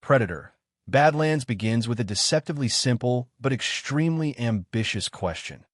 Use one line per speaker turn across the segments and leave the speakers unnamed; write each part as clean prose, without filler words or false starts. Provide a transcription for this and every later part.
Predator. Badlands begins with a deceptively simple but extremely ambitious question.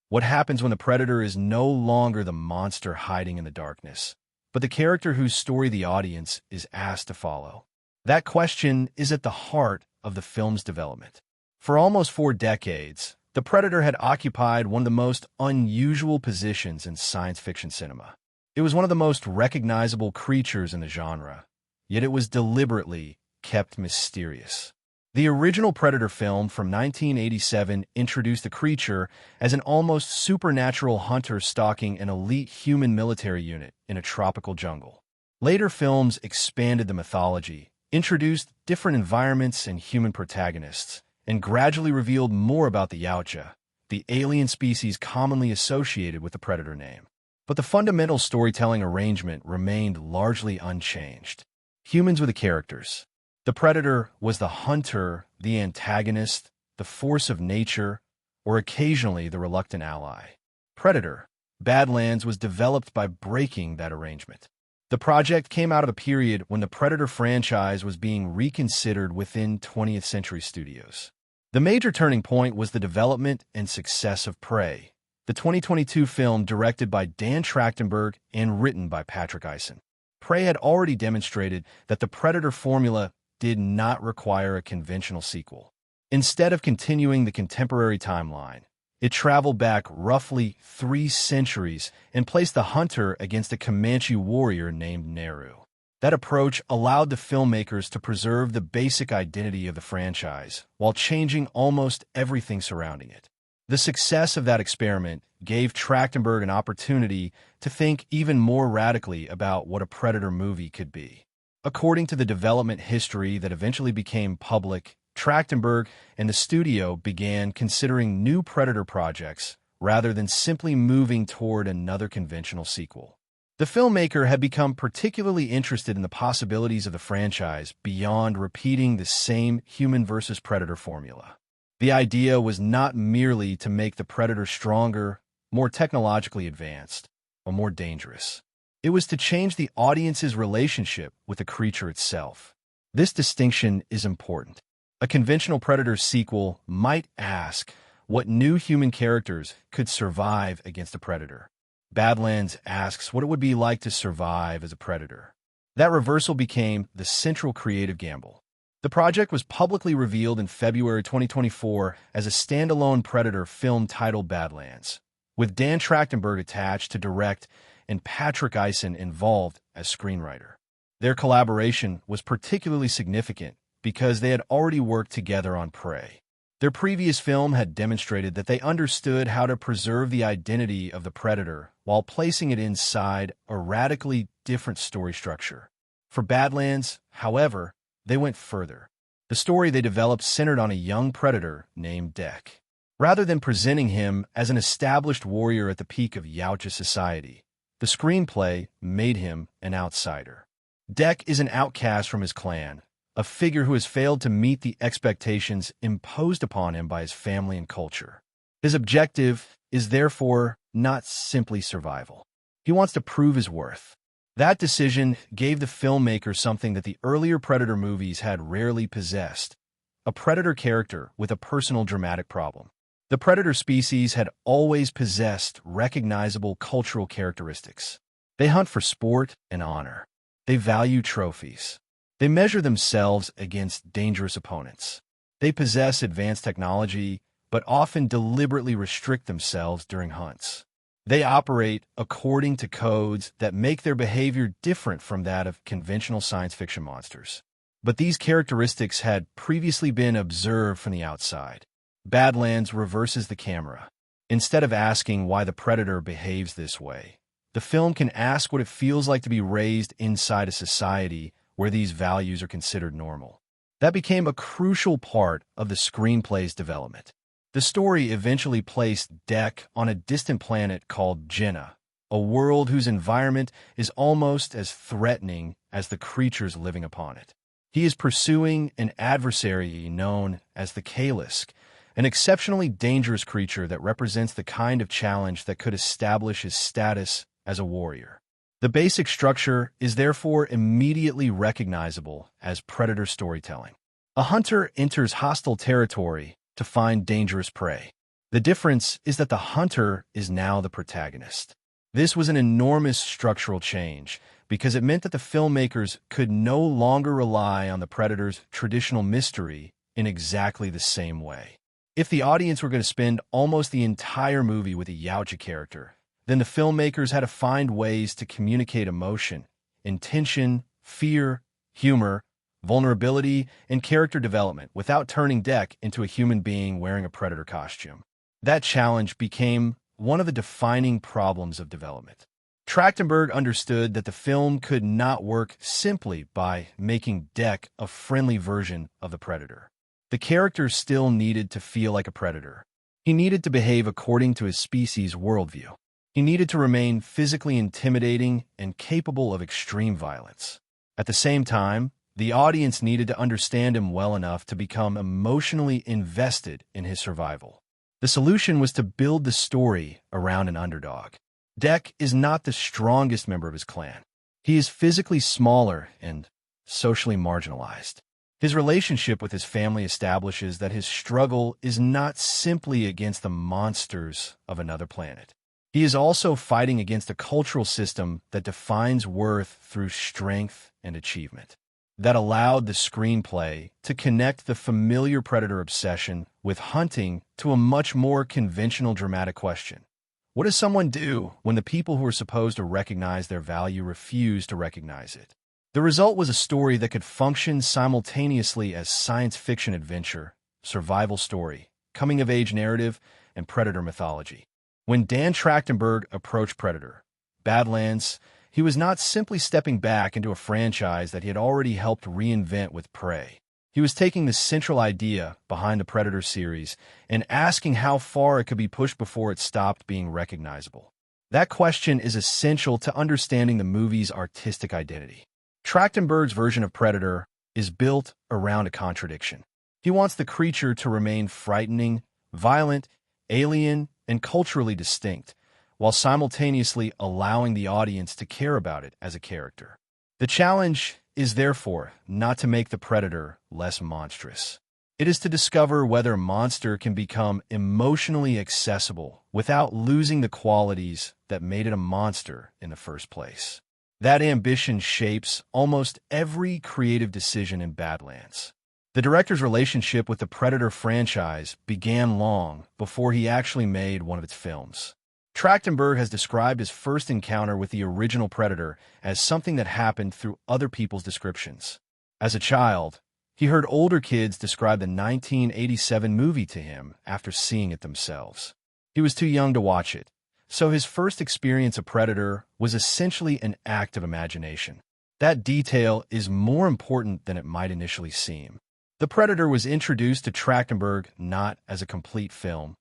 What happens when the predator is no longer the monster hiding in the darkness, but the character whose story the audience is asked to follow? That question is at the heart of the film's development. For almost 4 decades, the Predator had occupied one of the most unusual positions in science fiction cinema. It was one of the most recognizable creatures in the genre, yet it was deliberately kept mysterious. The original Predator film from 1987 introduced the creature as an almost supernatural hunter stalking an elite human military unit in a tropical jungle. Later films expanded the mythology, introduced different environments and human protagonists, and gradually revealed more about the Yautja, the alien species commonly associated with the Predator name. But the fundamental storytelling arrangement remained largely unchanged. Humans were the characters. The Predator was the hunter, the antagonist, the force of nature, or occasionally the reluctant ally. Predator. Badlands was developed by breaking that arrangement. The project came out of a period when the Predator franchise was being reconsidered within 20th Century Studios. The major turning point was the development and success of Prey, the 2022 film directed by Dan Trachtenberg and written by Patrick Eisen. Prey had already demonstrated that the Predator formula did not require a conventional sequel. Instead of continuing the contemporary timeline, it traveled back roughly 3 centuries and placed the hunter against a Comanche warrior named Nehru. That approach allowed the filmmakers to preserve the basic identity of the franchise while changing almost everything surrounding it. The success of that experiment gave Trachtenberg an opportunity to think even more radically about what a Predator movie could be. According to the development history that eventually became public, Trachtenberg and the studio began considering new Predator projects rather than simply moving toward another conventional sequel. The filmmaker had become particularly interested in the possibilities of the franchise beyond repeating the same human versus Predator formula. The idea was not merely to make the Predator stronger, more technologically advanced, or more dangerous. It was to change the audience's relationship with the creature itself. This distinction is important. A conventional Predator sequel might ask what new human characters could survive against a Predator. Badlands asks what it would be like to survive as a Predator. That reversal became the central creative gamble. The project was publicly revealed in February 2024 as a standalone Predator film titled Badlands, with Dan Trachtenberg attached to direct and Patrick Eisen involved as screenwriter. Their collaboration was particularly significant because they had already worked together on Prey. Their previous film had demonstrated that they understood how to preserve the identity of the Predator while placing it inside a radically different story structure. For Badlands, however, they went further. The story they developed centered on a young Predator named Dek. Rather than presenting him as an established warrior at the peak of Yautja society, the screenplay made him an outsider. Dek is an outcast from his clan, a figure who has failed to meet the expectations imposed upon him by his family and culture. His objective is therefore not simply survival. He wants to prove his worth. That decision gave the filmmaker something that the earlier Predator movies had rarely possessed: a Predator character with a personal dramatic problem. The Predator species had always possessed recognizable cultural characteristics. They hunt for sport and honor. They value trophies. They measure themselves against dangerous opponents. They possess advanced technology, but often deliberately restrict themselves during hunts. They operate according to codes that make their behavior different from that of conventional science fiction monsters. But these characteristics had previously been observed from the outside. Badlands reverses the camera. Instead of asking why the Predator behaves this way, the film can ask what it feels like to be raised inside a society where these values are considered normal. That became a crucial part of the screenplay's development. The story eventually placed Dek on a distant planet called Genna, a world whose environment is almost as threatening as the creatures living upon it. He is pursuing an adversary known as the Kalisk, an exceptionally dangerous creature that represents the kind of challenge that could establish his status as a warrior. The basic structure is therefore immediately recognizable as Predator storytelling. A hunter enters hostile territory to find dangerous prey. The difference is that the hunter is now the protagonist. This was an enormous structural change because it meant that the filmmakers could no longer rely on the predator's traditional mystery in exactly the same way. If the audience were going to spend almost the entire movie with a Yautja character, then the filmmakers had to find ways to communicate emotion, intention, fear, humor, vulnerability, and character development without turning Dek into a human being wearing a predator costume. That challenge became one of the defining problems of development. Trachtenberg understood that the film could not work simply by making Dek a friendly version of the predator. The character still needed to feel like a predator. He needed to behave according to his species' worldview. He needed to remain physically intimidating and capable of extreme violence. At the same time, the audience needed to understand him well enough to become emotionally invested in his survival. The solution was to build the story around an underdog. Dek is not the strongest member of his clan. He is physically smaller and socially marginalized. His relationship with his family establishes that his struggle is not simply against the monsters of another planet. He is also fighting against a cultural system that defines worth through strength and achievement. That allowed the screenplay to connect the familiar predator obsession with hunting to a much more conventional dramatic question. What does someone do when the people who are supposed to recognize their value refuse to recognize it? The result was a story that could function simultaneously as science fiction adventure, survival story, coming-of-age narrative, and predator mythology. When Dan Trachtenberg approached Predator, Badlands, he was not simply stepping back into a franchise that he had already helped reinvent with Prey. He was taking the central idea behind the Predator series and asking how far it could be pushed before it stopped being recognizable. That question is essential to understanding the movie's artistic identity. Trachtenberg's version of Predator is built around a contradiction. He wants the creature to remain frightening, violent, alien, and culturally distinct, while simultaneously allowing the audience to care about it as a character. The challenge is therefore not to make the predator less monstrous. It is to discover whether a monster can become emotionally accessible without losing the qualities that made it a monster in the first place. That ambition shapes almost every creative decision in Badlands. The director's relationship with the Predator franchise began long before he actually made one of its films. Trachtenberg has described his first encounter with the original Predator as something that happened through other people's descriptions. As a child, he heard older kids describe the 1987 movie to him after seeing it themselves. He was too young to watch it, so his first experience of Predator was essentially an act of imagination. That detail is more important than it might initially seem. The Predator was introduced to Trachtenberg not as a complete film,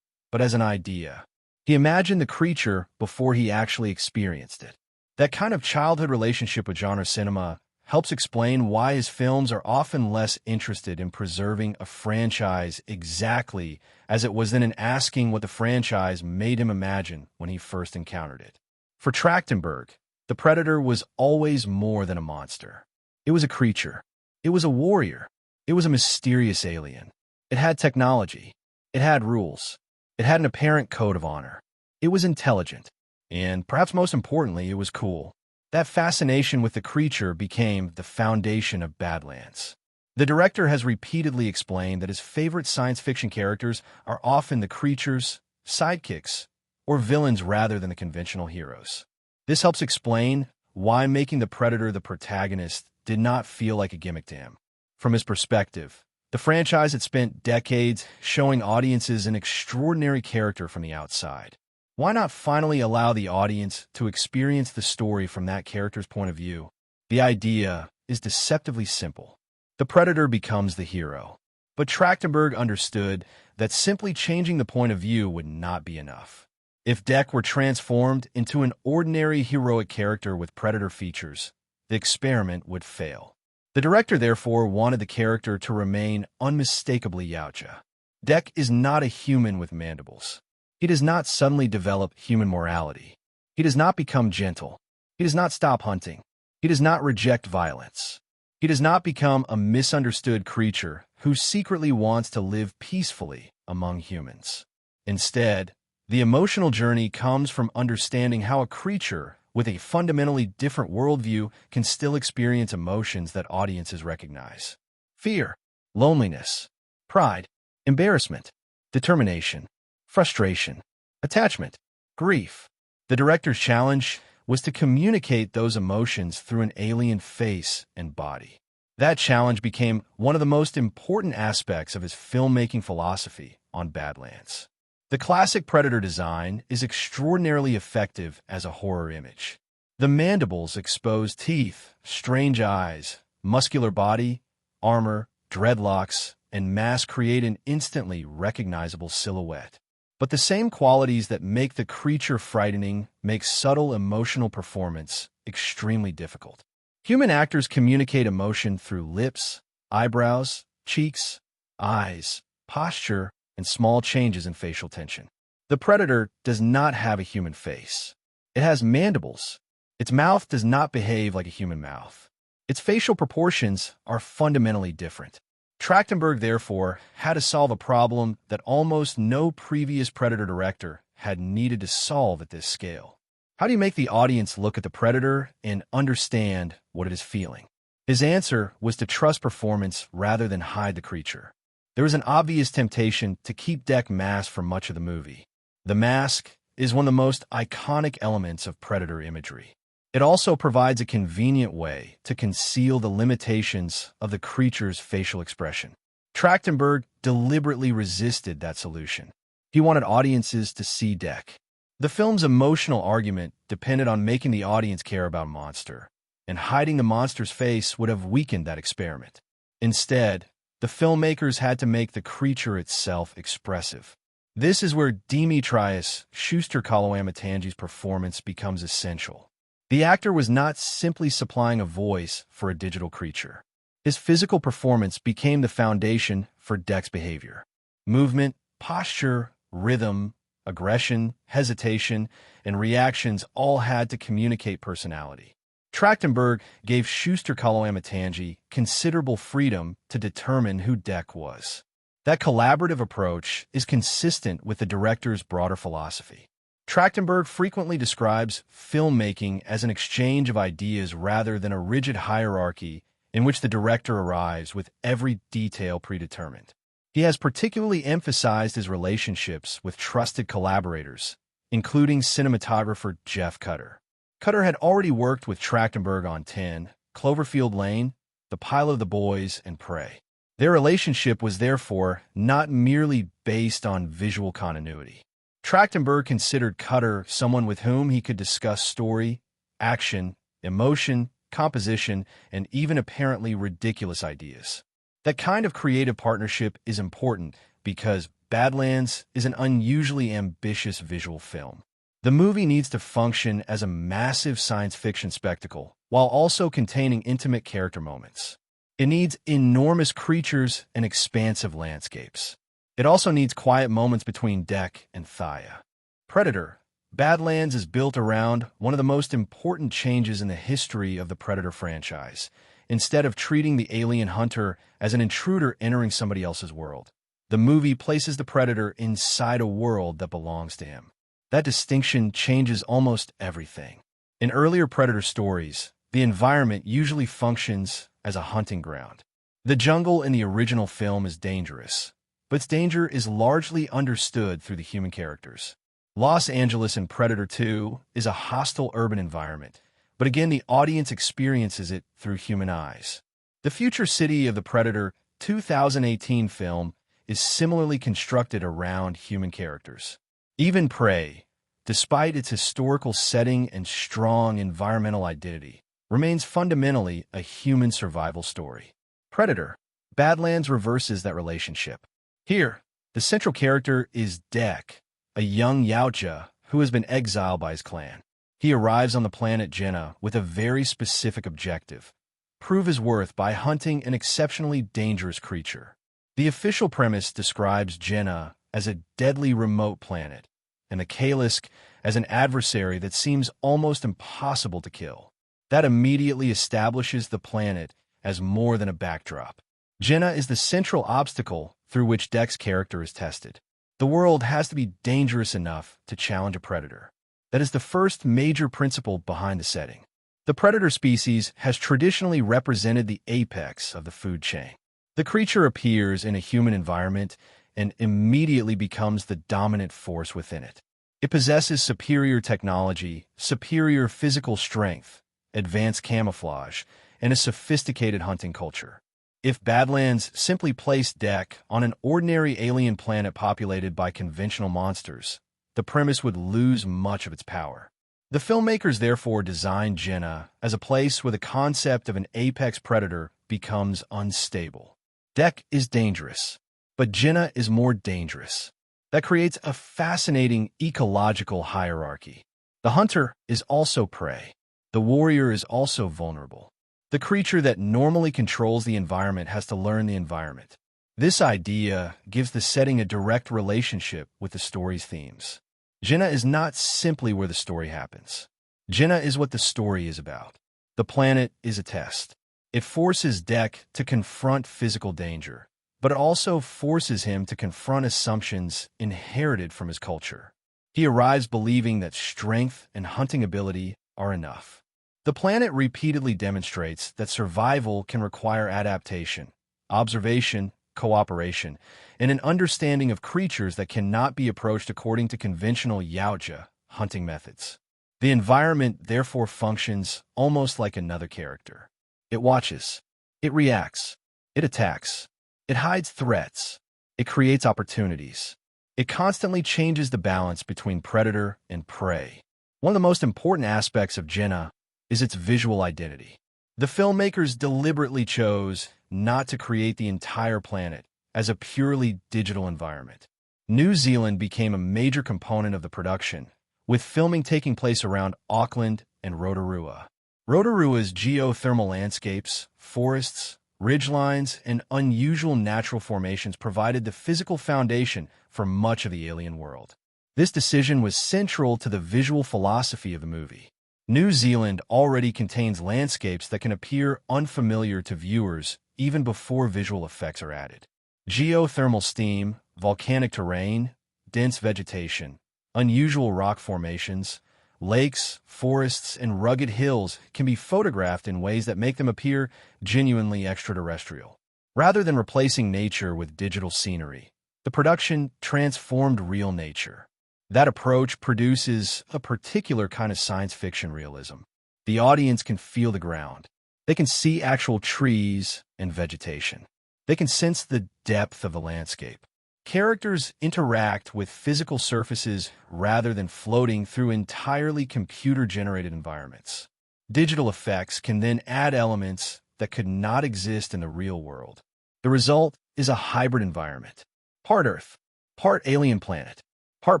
but as an idea. He imagined the creature before he actually experienced it. That kind of childhood relationship with genre cinema helps explain why his films are often less interested in preserving a franchise exactly as it was then in asking what the franchise made him imagine when he first encountered it. For Trachtenberg, the Predator was always more than a monster. It was a creature. It was a warrior. It was a mysterious alien. It had technology. It had rules. It had an apparent code of honor. It was intelligent. And perhaps most importantly, it was cool. That fascination with the creature became the foundation of Badlands. The director has repeatedly explained that his favorite science fiction characters are often the creatures, sidekicks, or villains rather than the conventional heroes. This helps explain why making the Predator the protagonist did not feel like a gimmick to him. From his perspective, the franchise had spent decades showing audiences an extraordinary character from the outside. Why not finally allow the audience to experience the story from that character's point of view? The idea is deceptively simple. The Predator becomes the hero. But Trachtenberg understood that simply changing the point of view would not be enough. If Dek were transformed into an ordinary heroic character with Predator features, the experiment would fail. The director, therefore, wanted the character to remain unmistakably Yautja. Dek is not a human with mandibles. He does not suddenly develop human morality. He does not become gentle. He does not stop hunting. He does not reject violence. He does not become a misunderstood creature who secretly wants to live peacefully among humans. Instead, the emotional journey comes from understanding how a creature with a fundamentally different worldview can still experience emotions that audiences recognize. Fear, loneliness, pride, embarrassment, determination, frustration, attachment, grief. The director's challenge was to communicate those emotions through an alien face and body. That challenge became one of the most important aspects of his filmmaking philosophy on Badlands. The classic Predator design is extraordinarily effective as a horror image. The mandibles, exposed teeth, strange eyes, muscular body, armor, dreadlocks, and mask create an instantly recognizable silhouette. But the same qualities that make the creature frightening make subtle emotional performance extremely difficult. Human actors communicate emotion through lips, eyebrows, cheeks, eyes, posture, and small changes in facial tension. The Predator does not have a human face. It has mandibles. Its mouth does not behave like a human mouth. Its facial proportions are fundamentally different. Trachtenberg, therefore, had to solve a problem that almost no previous Predator director had needed to solve at this scale. How do you make the audience look at the Predator and understand what it is feeling? His answer was to trust performance rather than hide the creature. There was an obvious temptation to keep Deck masked for much of the movie. The mask is one of the most iconic elements of Predator imagery. It also provides a convenient way to conceal the limitations of the creature's facial expression. Trachtenberg deliberately resisted that solution. He wanted audiences to see Deck. The film's emotional argument depended on making the audience care about monster, and hiding the monster's face would have weakened that experiment. Instead, the filmmakers had to make the creature itself expressive. This is where Dimitrius, Schuster-Koloamatangi's performance becomes essential. The actor was not simply supplying a voice for a digital creature. His physical performance became the foundation for Deck's behavior. Movement, posture, rhythm, aggression, hesitation, and reactions all had to communicate personality. Trachtenberg gave Schuster-Koloamatangi considerable freedom to determine who Deck was. That collaborative approach is consistent with the director's broader philosophy. Trachtenberg frequently describes filmmaking as an exchange of ideas rather than a rigid hierarchy in which the director arrives with every detail predetermined. He has particularly emphasized his relationships with trusted collaborators, including cinematographer Jeff Cutter. Cutter had already worked with Trachtenberg on 10, Cloverfield Lane, The Pilot of the Boys, and Prey. Their relationship was therefore not merely based on visual continuity. Trachtenberg considered Cutter someone with whom he could discuss story, action, emotion, composition, and even apparently ridiculous ideas. That kind of creative partnership is important because Badlands is an unusually ambitious visual film. The movie needs to function as a massive science fiction spectacle while also containing intimate character moments. It needs enormous creatures and expansive landscapes. It also needs quiet moments between Deck and Thia. Predator. Badlands is built around one of the most important changes in the history of the Predator franchise. Instead of treating the alien hunter as an intruder entering somebody else's world, the movie places the Predator inside a world that belongs to him. That distinction changes almost everything. In earlier Predator stories, the environment usually functions as a hunting ground. The jungle in the original film is dangerous, but its danger is largely understood through the human characters. Los Angeles in Predator 2 is a hostile urban environment, but again the audience experiences it through human eyes. The future city of the Predator 2018 film is similarly constructed around human characters. Even Prey, despite its historical setting and strong environmental identity, remains fundamentally a human survival story. Predator. Badlands reverses that relationship. Here, the central character is Deck, a young Yautja who has been exiled by his clan. He arrives on the planet Genna with a very specific objective: prove his worth by hunting an exceptionally dangerous creature. The official premise describes Genna as a deadly remote planet, and the Kalisk as an adversary that seems almost impossible to kill. That immediately establishes the planet as more than a backdrop. Genna is the central obstacle through which Deck's character is tested. The world has to be dangerous enough to challenge a predator. That is the first major principle behind the setting. The predator species has traditionally represented the apex of the food chain. The creature appears in a human environment and immediately becomes the dominant force within it. It possesses superior technology, superior physical strength, advanced camouflage, and a sophisticated hunting culture. If Badlands simply placed Deck on an ordinary alien planet populated by conventional monsters, the premise would lose much of its power. The filmmakers therefore designed Genna as a place where the concept of an apex predator becomes unstable. Deck is dangerous, but Genna is more dangerous. That creates a fascinating ecological hierarchy. The hunter is also prey. The warrior is also vulnerable. The creature that normally controls the environment has to learn the environment. This idea gives the setting a direct relationship with the story's themes. Genna is not simply where the story happens. Genna is what the story is about. The planet is a test. It forces Deck to confront physical danger, but it also forces him to confront assumptions inherited from his culture. He arrives believing that strength and hunting ability are enough. The planet repeatedly demonstrates that survival can require adaptation, observation, cooperation, and an understanding of creatures that cannot be approached according to conventional Yautja hunting methods. The environment therefore functions almost like another character. It watches. It reacts. It attacks. It hides threats. It creates opportunities. It constantly changes the balance between predator and prey. One of the most important aspects of Genna is its visual identity. The filmmakers deliberately chose not to create the entire planet as a purely digital environment. New Zealand became a major component of the production, with filming taking place around Auckland and Rotorua. Rotorua's geothermal landscapes, forests, ridgelines, and unusual natural formations provided the physical foundation for much of the alien world. This decision was central to the visual philosophy of the movie. New Zealand already contains landscapes that can appear unfamiliar to viewers even before visual effects are added. Geothermal steam, volcanic terrain, dense vegetation, unusual rock formations, lakes, forests, and rugged hills can be photographed in ways that make them appear genuinely extraterrestrial. Rather than replacing nature with digital scenery, the production transformed real nature. That approach produces a particular kind of science fiction realism. The audience can feel the ground. They can see actual trees and vegetation. They can sense the depth of the landscape. Characters interact with physical surfaces rather than floating through entirely computer-generated environments. Digital effects can then add elements that could not exist in the real world. The result is a hybrid environment. Part Earth, part alien planet, part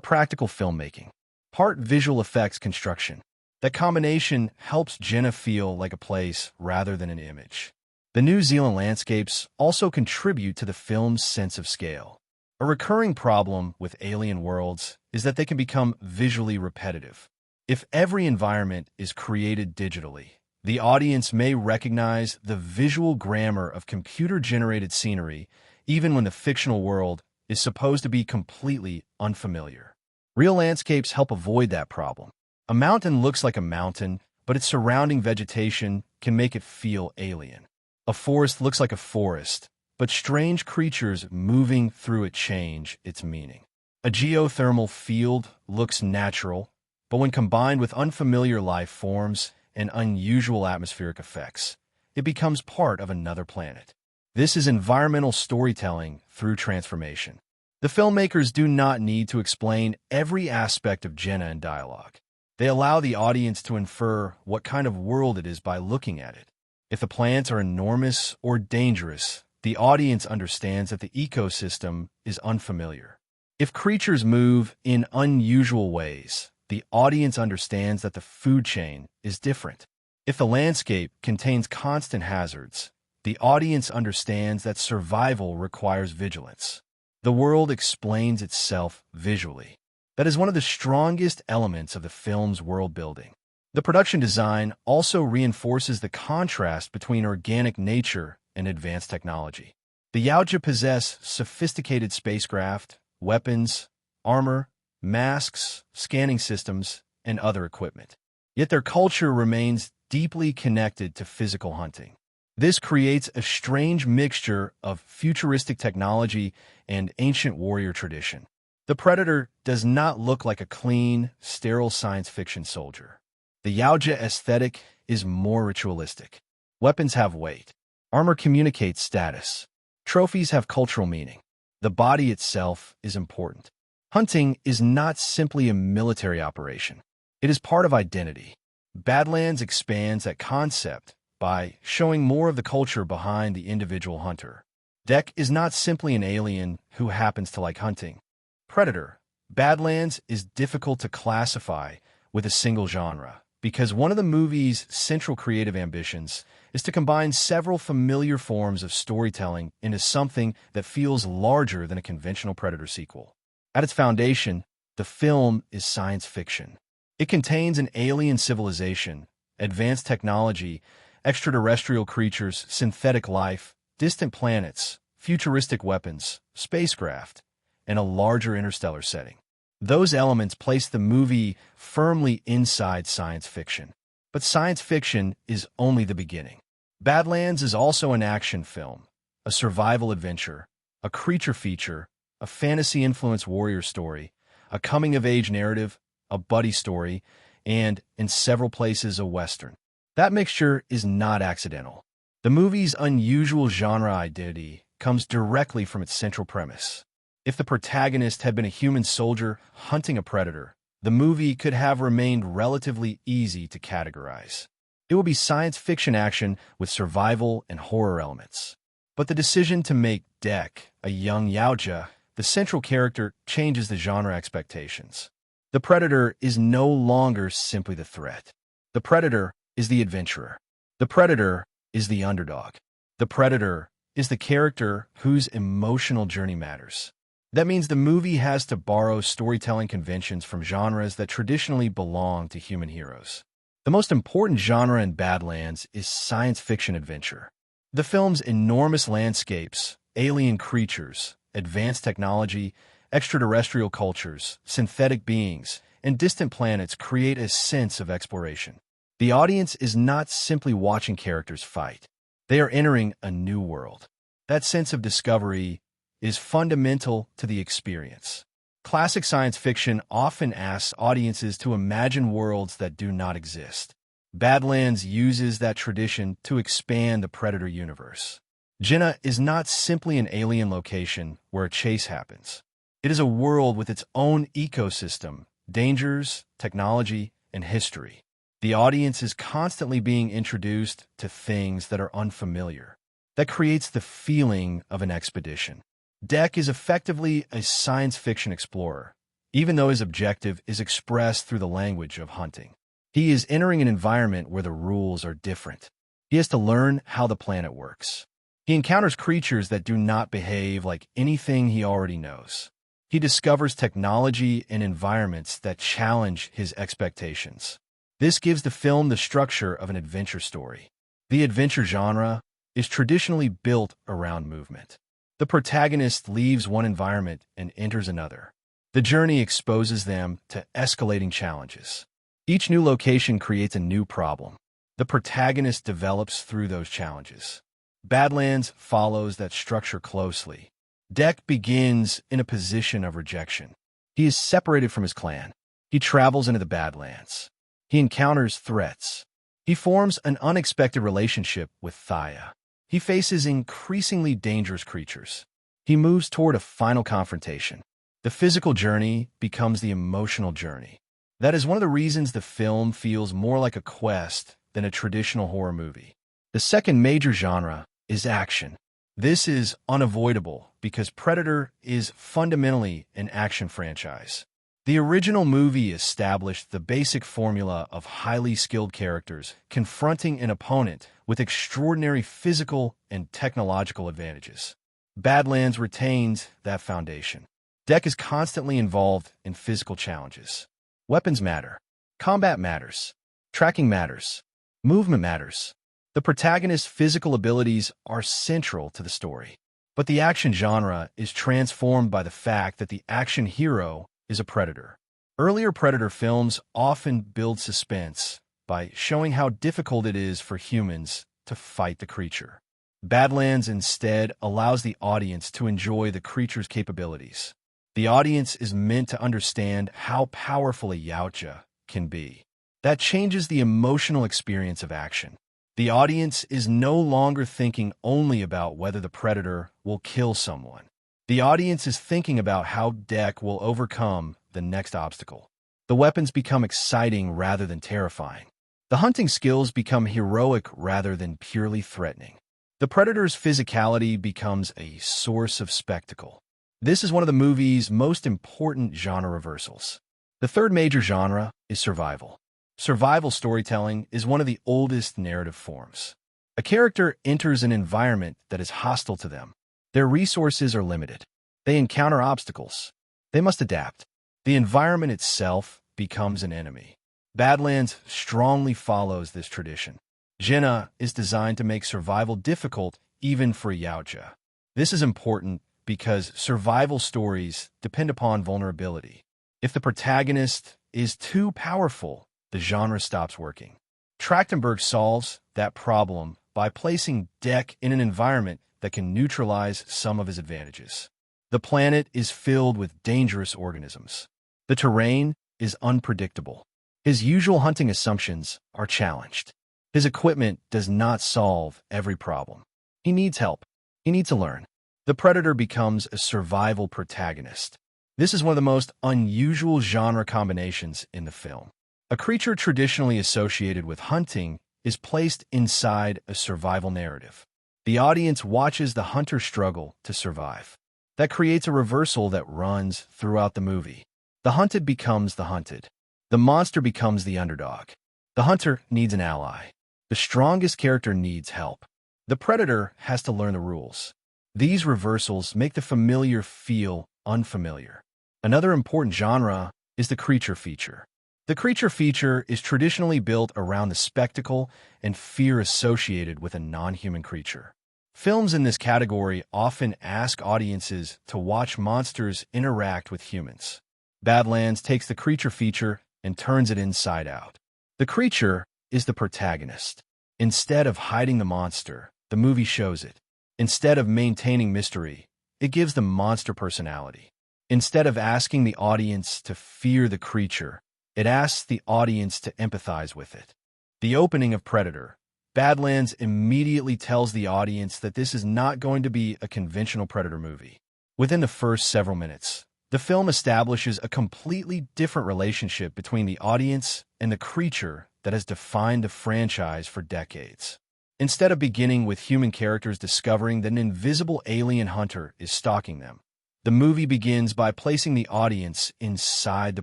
practical filmmaking, part visual effects construction. That combination helps Genna feel like a place rather than an image. The New Zealand landscapes also contribute to the film's sense of scale. A recurring problem with alien worlds is that they can become visually repetitive. If every environment is created digitally, the audience may recognize the visual grammar of computer-generated scenery even when the fictional world is supposed to be completely unfamiliar. Real landscapes help avoid that problem. A mountain looks like a mountain, but its surrounding vegetation can make it feel alien. A forest looks like a forest, but strange creatures moving through it change its meaning. A geothermal field looks natural, but when combined with unfamiliar life forms and unusual atmospheric effects, it becomes part of another planet. This is environmental storytelling through transformation. The filmmakers do not need to explain every aspect of Genna in dialogue. They allow the audience to infer what kind of world it is by looking at it. If the plants are enormous or dangerous, the audience understands that the ecosystem is unfamiliar. If creatures move in unusual ways, the audience understands that the food chain is different. If the landscape contains constant hazards, the audience understands that survival requires vigilance. The world explains itself visually. That is one of the strongest elements of the film's world building. The production design also reinforces the contrast between organic nature and advanced technology. The Yautja possess sophisticated spacecraft, weapons, armor, masks, scanning systems, and other equipment. Yet their culture remains deeply connected to physical hunting. This creates a strange mixture of futuristic technology and ancient warrior tradition. The Predator does not look like a clean, sterile science fiction soldier. The Yautja aesthetic is more ritualistic. Weapons have weight. Armor communicates status. Trophies have cultural meaning. The body itself is important. Hunting is not simply a military operation. It is part of identity. Badlands expands that concept by showing more of the culture behind the individual hunter. Dek is not simply an alien who happens to like hunting. Predator, Badlands is difficult to classify with a single genre because one of the movie's central creative ambitions is to combine several familiar forms of storytelling into something that feels larger than a conventional Predator sequel. At its foundation, the film is science fiction. It contains an alien civilization, advanced technology, extraterrestrial creatures, synthetic life, distant planets, futuristic weapons, spacecraft, and a larger interstellar setting. Those elements place the movie firmly inside science fiction. But science fiction is only the beginning. Badlands is also an action film, a survival adventure, a creature feature, a fantasy-influenced warrior story, a coming-of-age narrative, a buddy story, and, in several places, a western. That mixture is not accidental. The movie's unusual genre identity comes directly from its central premise. If the protagonist had been a human soldier hunting a predator, the movie could have remained relatively easy to categorize. It will be science fiction action with survival and horror elements. But the decision to make Dek, a young Yautja, the central character, changes the genre expectations. The Predator is no longer simply the threat. The Predator is the adventurer. The Predator is the underdog. The Predator is the character whose emotional journey matters. That means the movie has to borrow storytelling conventions from genres that traditionally belong to human heroes. The most important genre in Badlands is science fiction adventure. The film's enormous landscapes, alien creatures, advanced technology, extraterrestrial cultures, synthetic beings, and distant planets create a sense of exploration. The audience is not simply watching characters fight. They are entering a new world. That sense of discovery is fundamental to the experience. Classic science fiction often asks audiences to imagine worlds that do not exist. Badlands uses that tradition to expand the Predator universe. Genna is not simply an alien location where a chase happens. It is a world with its own ecosystem, dangers, technology, and history. The audience is constantly being introduced to things that are unfamiliar. That creates the feeling of an expedition. Dek is effectively a science fiction explorer, even though his objective is expressed through the language of hunting. He is entering an environment where the rules are different. He has to learn how the planet works. He encounters creatures that do not behave like anything he already knows. He discovers technology and environments that challenge his expectations. This gives the film the structure of an adventure story. The adventure genre is traditionally built around movement. The protagonist leaves one environment and enters another. The journey exposes them to escalating challenges. Each new location creates a new problem. The protagonist develops through those challenges. Badlands follows that structure closely. Dek begins in a position of rejection. He is separated from his clan. He travels into the Badlands. He encounters threats. He forms an unexpected relationship with Thia. He faces increasingly dangerous creatures. He moves toward a final confrontation. The physical journey becomes the emotional journey. That is one of the reasons the film feels more like a quest than a traditional horror movie. The second major genre is action. This is unavoidable because Predator is fundamentally an action franchise. The original movie established the basic formula of highly skilled characters confronting an opponent with extraordinary physical and technological advantages. Badlands retains that foundation. Dek is constantly involved in physical challenges. Weapons matter. Combat matters. Tracking matters. Movement matters. The protagonist's physical abilities are central to the story. But the action genre is transformed by the fact that the action hero is a predator. Earlier predator films often build suspense by showing how difficult it is for humans to fight the creature. Badlands instead allows the audience to enjoy the creature's capabilities. The audience is meant to understand how powerful a Yautja can be. That changes the emotional experience of action. The audience is no longer thinking only about whether the predator will kill someone. The audience is thinking about how Dek will overcome the next obstacle. The weapons become exciting rather than terrifying. The hunting skills become heroic rather than purely threatening. The predator's physicality becomes a source of spectacle. This is one of the movie's most important genre reversals. The third major genre is survival. Survival storytelling is one of the oldest narrative forms. A character enters an environment that is hostile to them. Their resources are limited. They encounter obstacles. They must adapt. The environment itself becomes an enemy. Badlands strongly follows this tradition. Genna is designed to make survival difficult even for Yautja. This is important because survival stories depend upon vulnerability. If the protagonist is too powerful, the genre stops working. Trachtenberg solves that problem by placing Dek in an environment that can neutralize some of his advantages. The planet is filled with dangerous organisms. The terrain is unpredictable. His usual hunting assumptions are challenged. His equipment does not solve every problem. He needs help. He needs to learn. The predator becomes a survival protagonist. This is one of the most unusual genre combinations in the film. A creature traditionally associated with hunting is placed inside a survival narrative. The audience watches the hunter struggle to survive. That creates a reversal that runs throughout the movie. The hunted becomes the hunted. The monster becomes the underdog. The hunter needs an ally. The strongest character needs help. The predator has to learn the rules. These reversals make the familiar feel unfamiliar. Another important genre is the creature feature. The creature feature is traditionally built around the spectacle and fear associated with a non-human creature. Films in this category often ask audiences to watch monsters interact with humans. Badlands takes the creature feature and turns it inside out. The creature is the protagonist. Instead of hiding the monster, the movie shows it. Instead of maintaining mystery, it gives the monster personality. Instead of asking the audience to fear the creature, it asks the audience to empathize with it. The opening of Predator. Badlands immediately tells the audience that this is not going to be a conventional Predator movie. Within the first several minutes, the film establishes a completely different relationship between the audience and the creature that has defined the franchise for decades. Instead of beginning with human characters discovering that an invisible alien hunter is stalking them, the movie begins by placing the audience inside the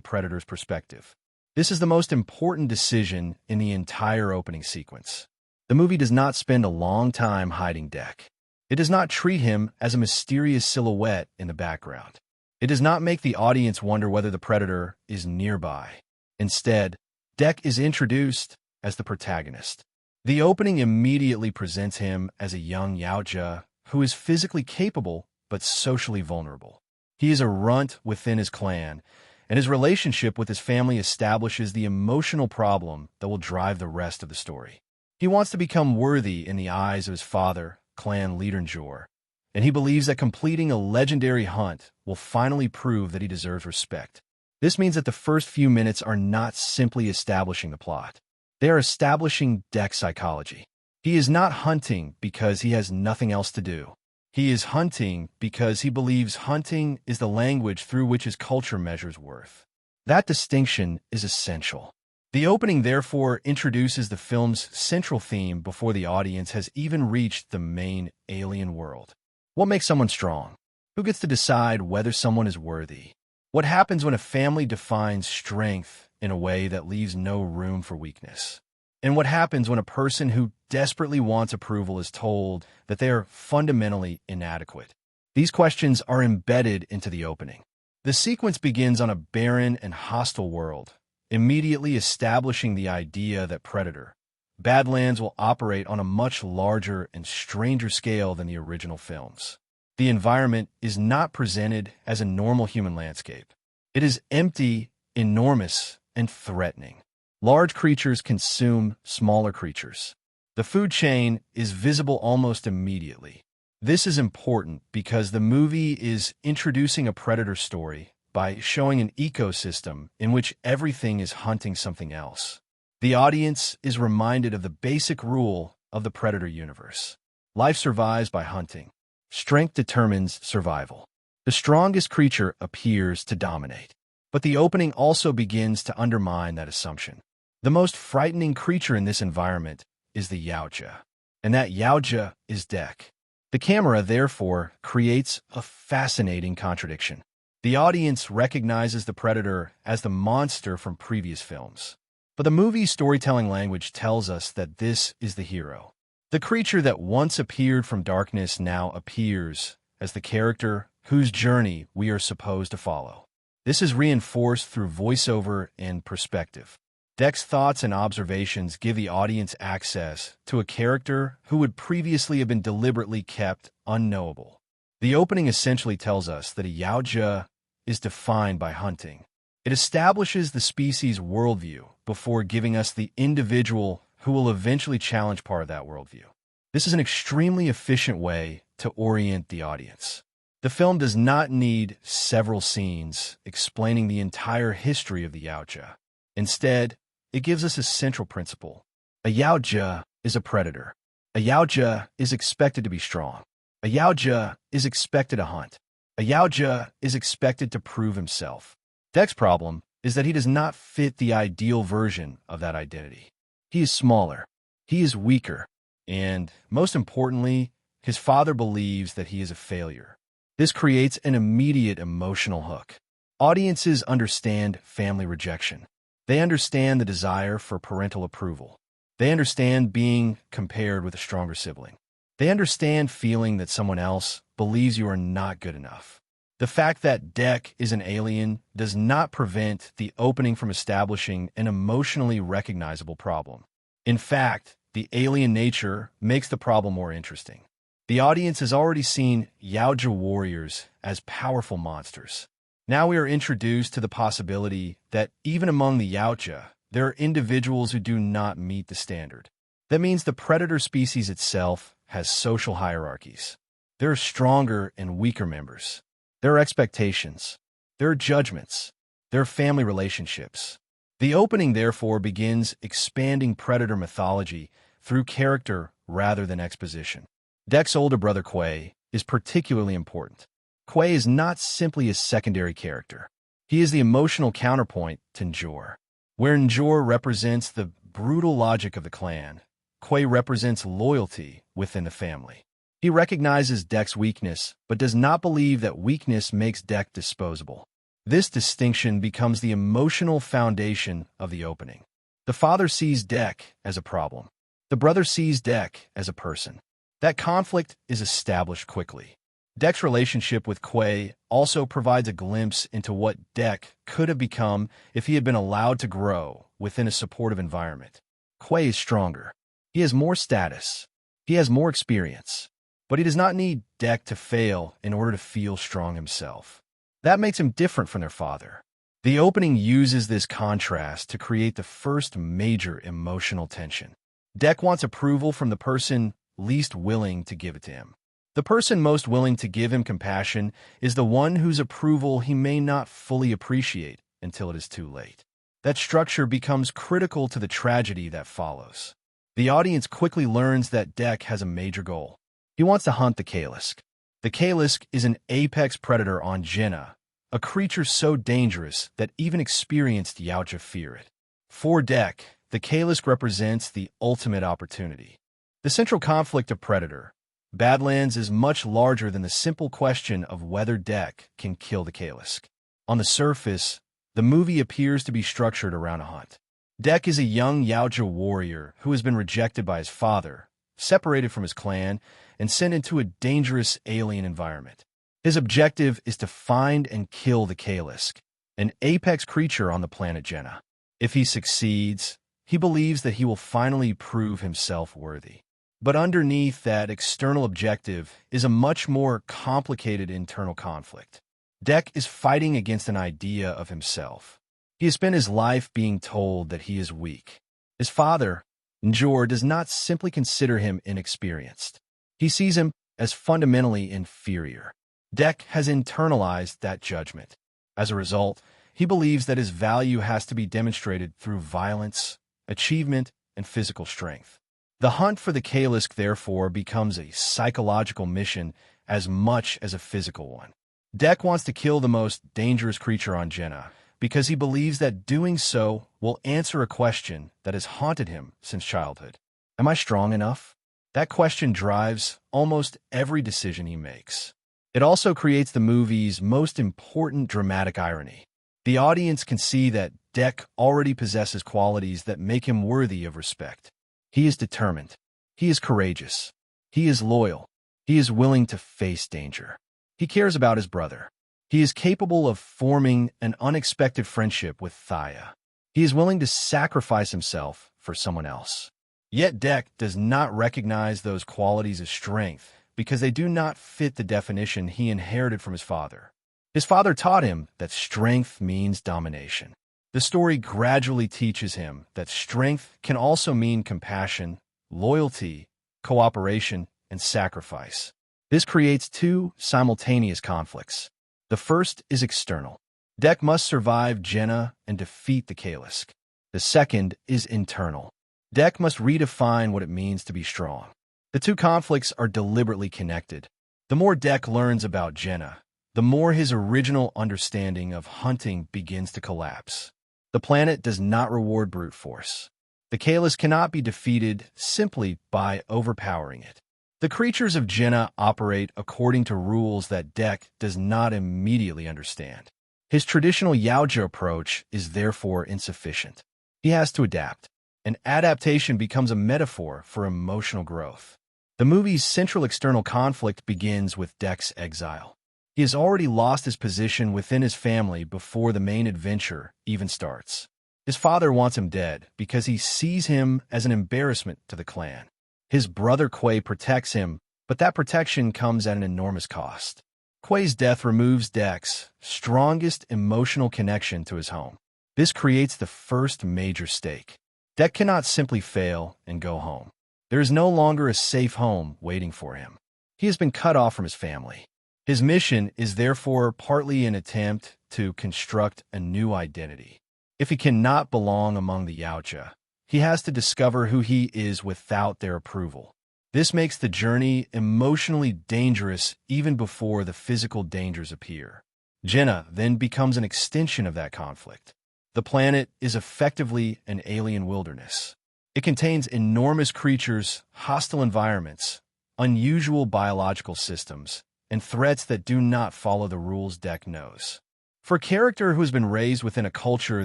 predator's perspective. This is the most important decision in the entire opening sequence. The movie does not spend a long time hiding Dek. It does not treat him as a mysterious silhouette in the background. It does not make the audience wonder whether the predator is nearby. Instead, Dek is introduced as the protagonist. The opening immediately presents him as a young Yautja who is physically capable but socially vulnerable. He is a runt within his clan, and his relationship with his family establishes the emotional problem that will drive the rest of the story. He wants to become worthy in the eyes of his father, clan leader Njor, and he believes that completing a legendary hunt will finally prove that he deserves respect. This means that the first few minutes are not simply establishing the plot. They are establishing Dek's psychology. He is not hunting because he has nothing else to do. He is hunting because he believes hunting is the language through which his culture measures worth. That distinction is essential. The opening, therefore, introduces the film's central theme before the audience has even reached the main alien world. What makes someone strong? Who gets to decide whether someone is worthy? What happens when a family defines strength in a way that leaves no room for weakness? And what happens when a person who desperately wants approval is told that they are fundamentally inadequate? These questions are embedded into the opening. The sequence begins on a barren and hostile world, immediately establishing the idea that Predator, Badlands will operate on a much larger and stranger scale than the original films. The environment is not presented as a normal human landscape. It is empty, enormous, and threatening. Large creatures consume smaller creatures. The food chain is visible almost immediately. This is important because the movie is introducing a predator story by showing an ecosystem in which everything is hunting something else. The audience is reminded of the basic rule of the predator universe. Life survives by hunting. Strength determines survival. The strongest creature appears to dominate. But the opening also begins to undermine that assumption. The most frightening creature in this environment is the Yautja, and that Yautja is Dek. The camera, therefore, creates a fascinating contradiction. The audience recognizes the predator as the monster from previous films. But the movie's storytelling language tells us that this is the hero. The creature that once appeared from darkness now appears as the character whose journey we are supposed to follow. This is reinforced through voiceover and perspective. Dek's thoughts and observations give the audience access to a character who would previously have been deliberately kept unknowable. The opening essentially tells us that a Yautja is defined by hunting. It establishes the species' worldview before giving us the individual who will eventually challenge part of that worldview. This is an extremely efficient way to orient the audience. The film does not need several scenes explaining the entire history of the Yautja. Instead, it gives us a central principle. A Yautja is a predator. A Yautja is expected to be strong. A Yautja is expected to hunt. A Yautja is expected to prove himself. Dek's problem is that he does not fit the ideal version of that identity. He is smaller, he is weaker, and, most importantly, his father believes that he is a failure. This creates an immediate emotional hook. Audiences understand family rejection. They understand the desire for parental approval. They understand being compared with a stronger sibling. They understand feeling that someone else believes you are not good enough. The fact that Dek is an alien does not prevent the opening from establishing an emotionally recognizable problem. In fact, the alien nature makes the problem more interesting. The audience has already seen Yautja warriors as powerful monsters. Now we are introduced to the possibility that even among the Yautja, there are individuals who do not meet the standard. That means the predator species itself has social hierarchies. There are stronger and weaker members. There are expectations. There are judgments. There are family relationships. The opening, therefore, begins expanding predator mythology through character rather than exposition. Dek's older brother, Quay, is particularly important. Quay is not simply a secondary character. He is the emotional counterpoint to Njor. Where Njor represents the brutal logic of the clan, Quay represents loyalty within the family. He recognizes Dek's weakness, but does not believe that weakness makes Dek disposable. This distinction becomes the emotional foundation of the opening. The father sees Dek as a problem. The brother sees Dek as a person. That conflict is established quickly. Dek's relationship with Quay also provides a glimpse into what Dek could have become if he had been allowed to grow within a supportive environment. Quay is stronger. He has more status. He has more experience. But he does not need Dek to fail in order to feel strong himself. That makes him different from their father. The opening uses this contrast to create the first major emotional tension. Dek wants approval from the person least willing to give it to him. The person most willing to give him compassion is the one whose approval he may not fully appreciate until it is too late. That structure becomes critical to the tragedy that follows. The audience quickly learns that Dek has a major goal. He wants to hunt the Kalisk. The Kalisk is an apex predator on Genna, a creature so dangerous that even experienced Yautja fear it. For Dek, the Kalisk represents the ultimate opportunity. The central conflict of Predator, Badlands, is much larger than the simple question of whether Dek can kill the Kalisk. On the surface, the movie appears to be structured around a hunt. Dek is a young Yautja warrior who has been rejected by his father, separated from his clan, and sent into a dangerous alien environment. His objective is to find and kill the Kalisk, an apex creature on the planet Genna. If he succeeds, he believes that he will finally prove himself worthy. But underneath that external objective is a much more complicated internal conflict. Dek is fighting against an idea of himself. He has spent his life being told that he is weak. His father, Njor, does not simply consider him inexperienced. He sees him as fundamentally inferior. Dek has internalized that judgment. As a result, he believes that his value has to be demonstrated through violence, achievement, and physical strength. The hunt for the Kalisk, therefore, becomes a psychological mission as much as a physical one. Dek wants to kill the most dangerous creature on Genna because he believes that doing so will answer a question that has haunted him since childhood. Am I strong enough? That question drives almost every decision he makes. It also creates the movie's most important dramatic irony. The audience can see that Dek already possesses qualities that make him worthy of respect. He is determined. He is courageous. He is loyal. He is willing to face danger. He cares about his brother. He is capable of forming an unexpected friendship with Thia. He is willing to sacrifice himself for someone else. Yet Dek does not recognize those qualities as strength because they do not fit the definition he inherited from his father. His father taught him that strength means domination. The story gradually teaches him that strength can also mean compassion, loyalty, cooperation, and sacrifice. This creates two simultaneous conflicts. The first is external. Dek must survive Genna and defeat the Kalisk. The second is internal. Dek must redefine what it means to be strong. The two conflicts are deliberately connected. The more Dek learns about Genna, the more his original understanding of hunting begins to collapse. The planet does not reward brute force. The Kalisk cannot be defeated simply by overpowering it. The creatures of Genna operate according to rules that Dek does not immediately understand. His traditional Yautja approach is therefore insufficient. He has to adapt, and adaptation becomes a metaphor for emotional growth. The movie's central external conflict begins with Dek's exile. He has already lost his position within his family before the main adventure even starts. His father wants him dead because he sees him as an embarrassment to the clan. His brother Quay protects him, but that protection comes at an enormous cost. Quay's death removes Dek's strongest emotional connection to his home. This creates the first major stake. Dek cannot simply fail and go home. There is no longer a safe home waiting for him. He has been cut off from his family. His mission is therefore partly an attempt to construct a new identity. If he cannot belong among the Yautja, he has to discover who he is without their approval. This makes the journey emotionally dangerous even before the physical dangers appear. Genna then becomes an extension of that conflict. The planet is effectively an alien wilderness. It contains enormous creatures, hostile environments, unusual biological systems, and threats that do not follow the rules Dek knows. For a character who has been raised within a culture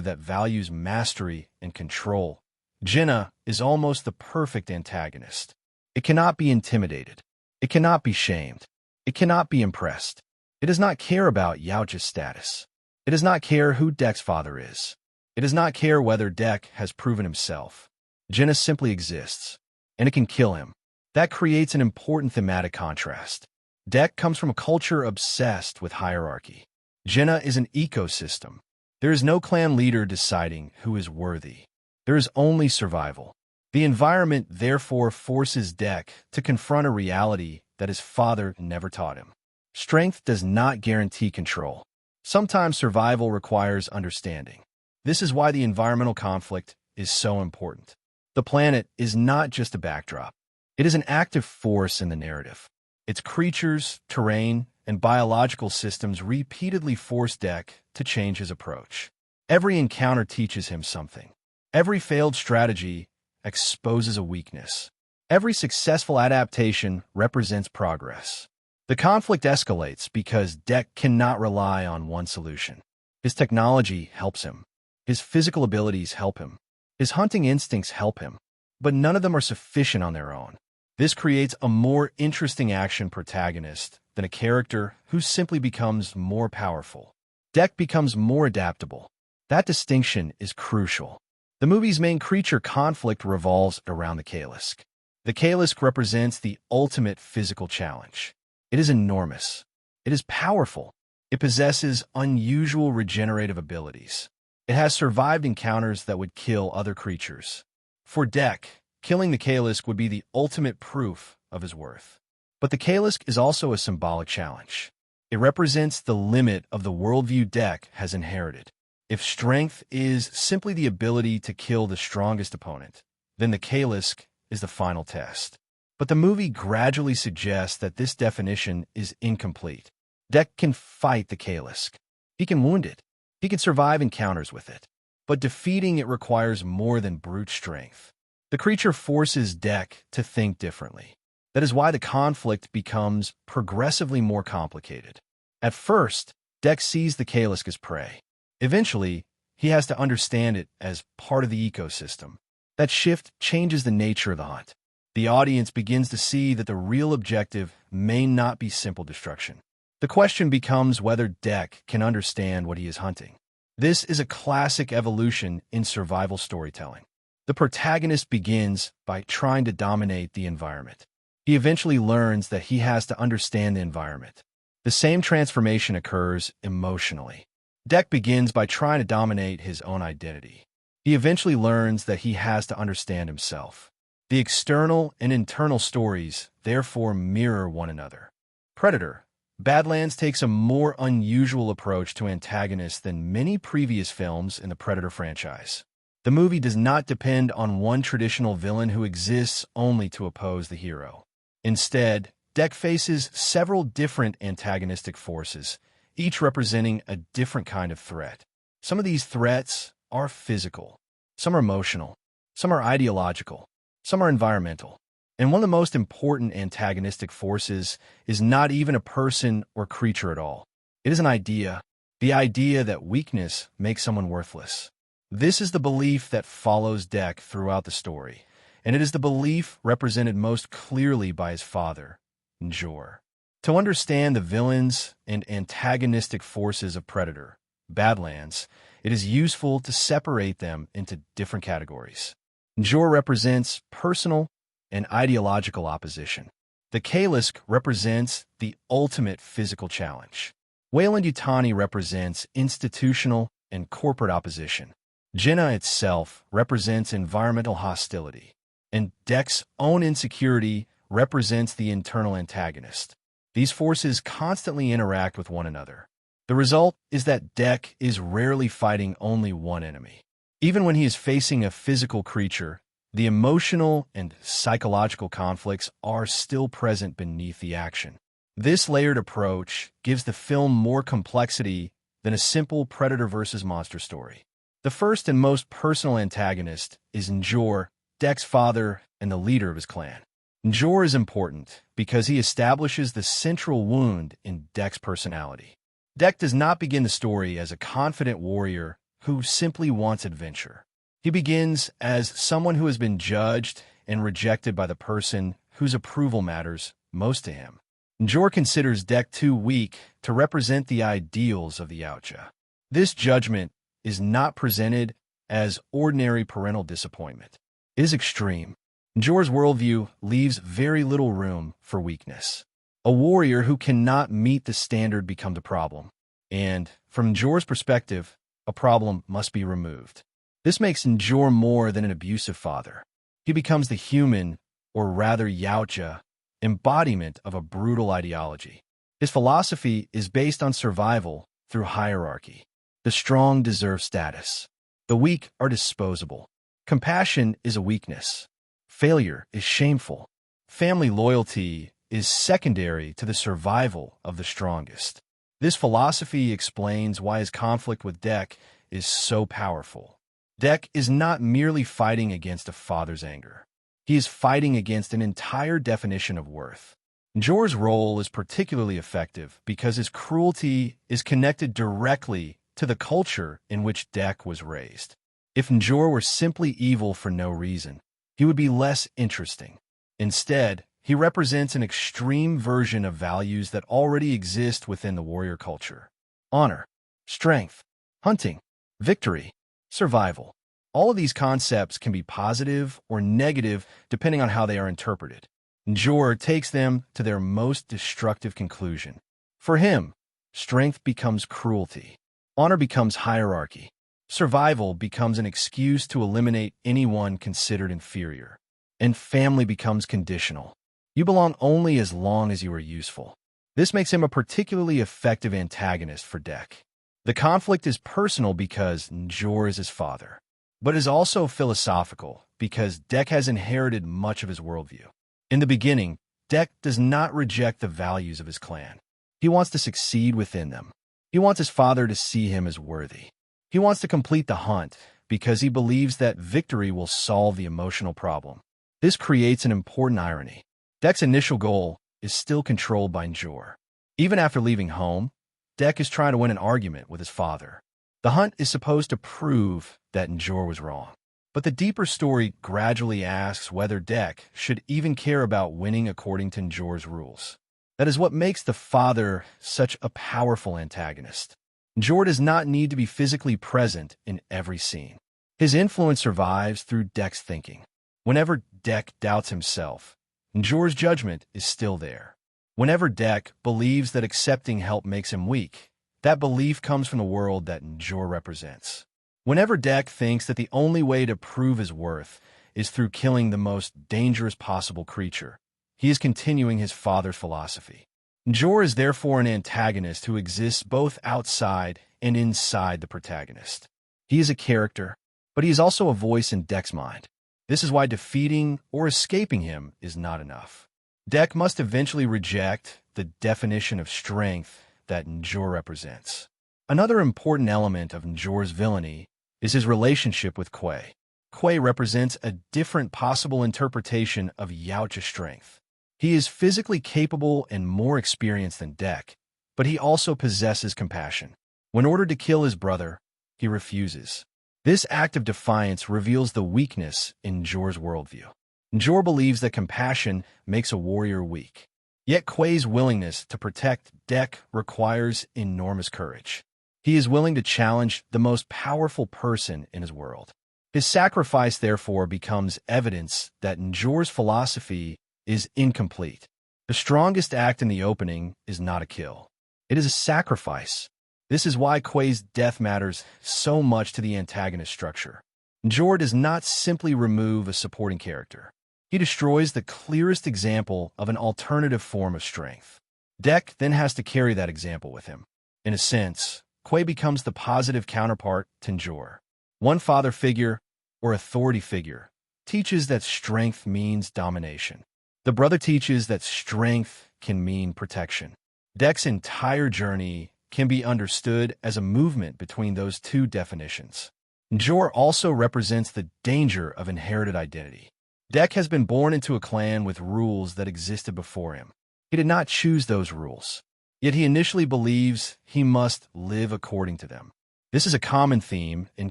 that values mastery and control, Genna is almost the perfect antagonist. It cannot be intimidated. It cannot be shamed. It cannot be impressed. It does not care about Yautja's status. It does not care who Dek's father is. It does not care whether Dek has proven himself. Genna simply exists, and it can kill him. That creates an important thematic contrast. Dek comes from a culture obsessed with hierarchy. Genna is an ecosystem. There is no clan leader deciding who is worthy. There is only survival. The environment therefore forces Dek to confront a reality that his father never taught him. Strength does not guarantee control. Sometimes survival requires understanding. This is why the environmental conflict is so important. The planet is not just a backdrop. It is an active force in the narrative. Its creatures, terrain, and biological systems repeatedly force Dek to change his approach. Every encounter teaches him something. Every failed strategy exposes a weakness. Every successful adaptation represents progress. The conflict escalates because Dek cannot rely on one solution. His technology helps him. His physical abilities help him. His hunting instincts help him. But none of them are sufficient on their own. This creates a more interesting action protagonist than a character who simply becomes more powerful. Dek becomes more adaptable. That distinction is crucial. The movie's main creature conflict revolves around the Kalisk. The Kalisk represents the ultimate physical challenge. It is enormous. It is powerful. It possesses unusual regenerative abilities. It has survived encounters that would kill other creatures. For Dek, killing the Kalisk would be the ultimate proof of his worth. But the Kalisk is also a symbolic challenge. It represents the limit of the worldview Dek has inherited. If strength is simply the ability to kill the strongest opponent, then the Kalisk is the final test. But the movie gradually suggests that this definition is incomplete. Dek can fight the Kalisk. He can wound it. He can survive encounters with it. But defeating it requires more than brute strength. The creature forces Dek to think differently. That is why the conflict becomes progressively more complicated. At first, Dek sees the Kalisk as prey. Eventually, he has to understand it as part of the ecosystem. That shift changes the nature of the hunt. The audience begins to see that the real objective may not be simple destruction. The question becomes whether Dek can understand what he is hunting. This is a classic evolution in survival storytelling. The protagonist begins by trying to dominate the environment. He eventually learns that he has to understand the environment. The same transformation occurs emotionally. Dek begins by trying to dominate his own identity. He eventually learns that he has to understand himself. The external and internal stories therefore mirror one another. Predator. Badlands takes a more unusual approach to antagonists than many previous films in the Predator franchise. The movie does not depend on one traditional villain who exists only to oppose the hero. Instead, Dek faces several different antagonistic forces, each representing a different kind of threat. Some of these threats are physical, some are emotional, some are ideological, some are environmental. And one of the most important antagonistic forces is not even a person or creature at all. It is an idea, the idea that weakness makes someone worthless. This is the belief that follows Dek throughout the story, and it is the belief represented most clearly by his father, Njor. To understand the villains and antagonistic forces of Predator, Badlands, it is useful to separate them into different categories. Njor represents personal and ideological opposition. The Kalisk represents the ultimate physical challenge. Weyland-Yutani represents institutional and corporate opposition. Genna itself represents environmental hostility, and Dek's own insecurity represents the internal antagonist. These forces constantly interact with one another. The result is that Dek is rarely fighting only one enemy. Even when he is facing a physical creature, the emotional and psychological conflicts are still present beneath the action. This layered approach gives the film more complexity than a simple predator versus monster story. The first and most personal antagonist is Njor, Dek's father and the leader of his clan. Njor is important because he establishes the central wound in Dek's personality. Dek does not begin the story as a confident warrior who simply wants adventure. He begins as someone who has been judged and rejected by the person whose approval matters most to him. Njor considers Dek too weak to represent the ideals of the Yautja. This judgment is not presented as ordinary parental disappointment. It is extreme. Njor's worldview leaves very little room for weakness. A warrior who cannot meet the standard becomes a problem. And, from Njor's perspective, a problem must be removed. This makes Njor more than an abusive father. He becomes the human, or rather Yautja, embodiment of a brutal ideology. His philosophy is based on survival through hierarchy. The strong deserve status. The weak are disposable. Compassion is a weakness. Failure is shameful. Family loyalty is secondary to the survival of the strongest. This philosophy explains why his conflict with Dek is so powerful. Dek is not merely fighting against a father's anger. He is fighting against an entire definition of worth. Njor's role is particularly effective because his cruelty is connected directly to the culture in which Dek was raised. If Njor were simply evil for no reason, he would be less interesting. Instead, he represents an extreme version of values that already exist within the warrior culture. Honor, strength, hunting, victory, survival. All of these concepts can be positive or negative depending on how they are interpreted. Njor takes them to their most destructive conclusion. For him, strength becomes cruelty. Honor becomes hierarchy. Survival becomes an excuse to eliminate anyone considered inferior. And family becomes conditional. You belong only as long as you are useful. This makes him a particularly effective antagonist for Dek. The conflict is personal because Njor is his father, but is also philosophical because Dek has inherited much of his worldview. In the beginning, Dek does not reject the values of his clan. He wants to succeed within them. He wants his father to see him as worthy. He wants to complete the hunt because he believes that victory will solve the emotional problem. This creates an important irony. Dek's initial goal is still controlled by Njor. Even after leaving home, Dek is trying to win an argument with his father. The hunt is supposed to prove that Njor was wrong. But the deeper story gradually asks whether Dek should even care about winning according to Njor's rules. That is what makes the father such a powerful antagonist. Njor does not need to be physically present in every scene. His influence survives through Dek's thinking. Whenever Dek doubts himself, Njor's judgment is still there. Whenever Dek believes that accepting help makes him weak, that belief comes from the world that Njor represents. Whenever Dek thinks that the only way to prove his worth is through killing the most dangerous possible creature, he is continuing his father's philosophy. Njor is therefore an antagonist who exists both outside and inside the protagonist. He is a character, but he is also a voice in Dek's mind. This is why defeating or escaping him is not enough. Dek must eventually reject the definition of strength that Njor represents. Another important element of Njor's villainy is his relationship with Quay. Quay represents a different possible interpretation of Yautja's strength. He is physically capable and more experienced than Dek, but he also possesses compassion. When ordered to kill his brother, he refuses. This act of defiance reveals the weakness in Njor's worldview. Njor believes that compassion makes a warrior weak. Yet Quay's willingness to protect Dek requires enormous courage. He is willing to challenge the most powerful person in his world. His sacrifice, therefore, becomes evidence that Njor's philosophy is incomplete. The strongest act in the opening is not a kill. It is a sacrifice. This is why Quay's death matters so much to the antagonist structure. Njor does not simply remove a supporting character. He destroys the clearest example of an alternative form of strength. Dek then has to carry that example with him. In a sense, Quay becomes the positive counterpart to Njor. One father figure, or authority figure, teaches that strength means domination. The brother teaches that strength can mean protection. Dek's entire journey can be understood as a movement between those two definitions. Njor also represents the danger of inherited identity. Dek has been born into a clan with rules that existed before him. He did not choose those rules, yet he initially believes he must live according to them. This is a common theme in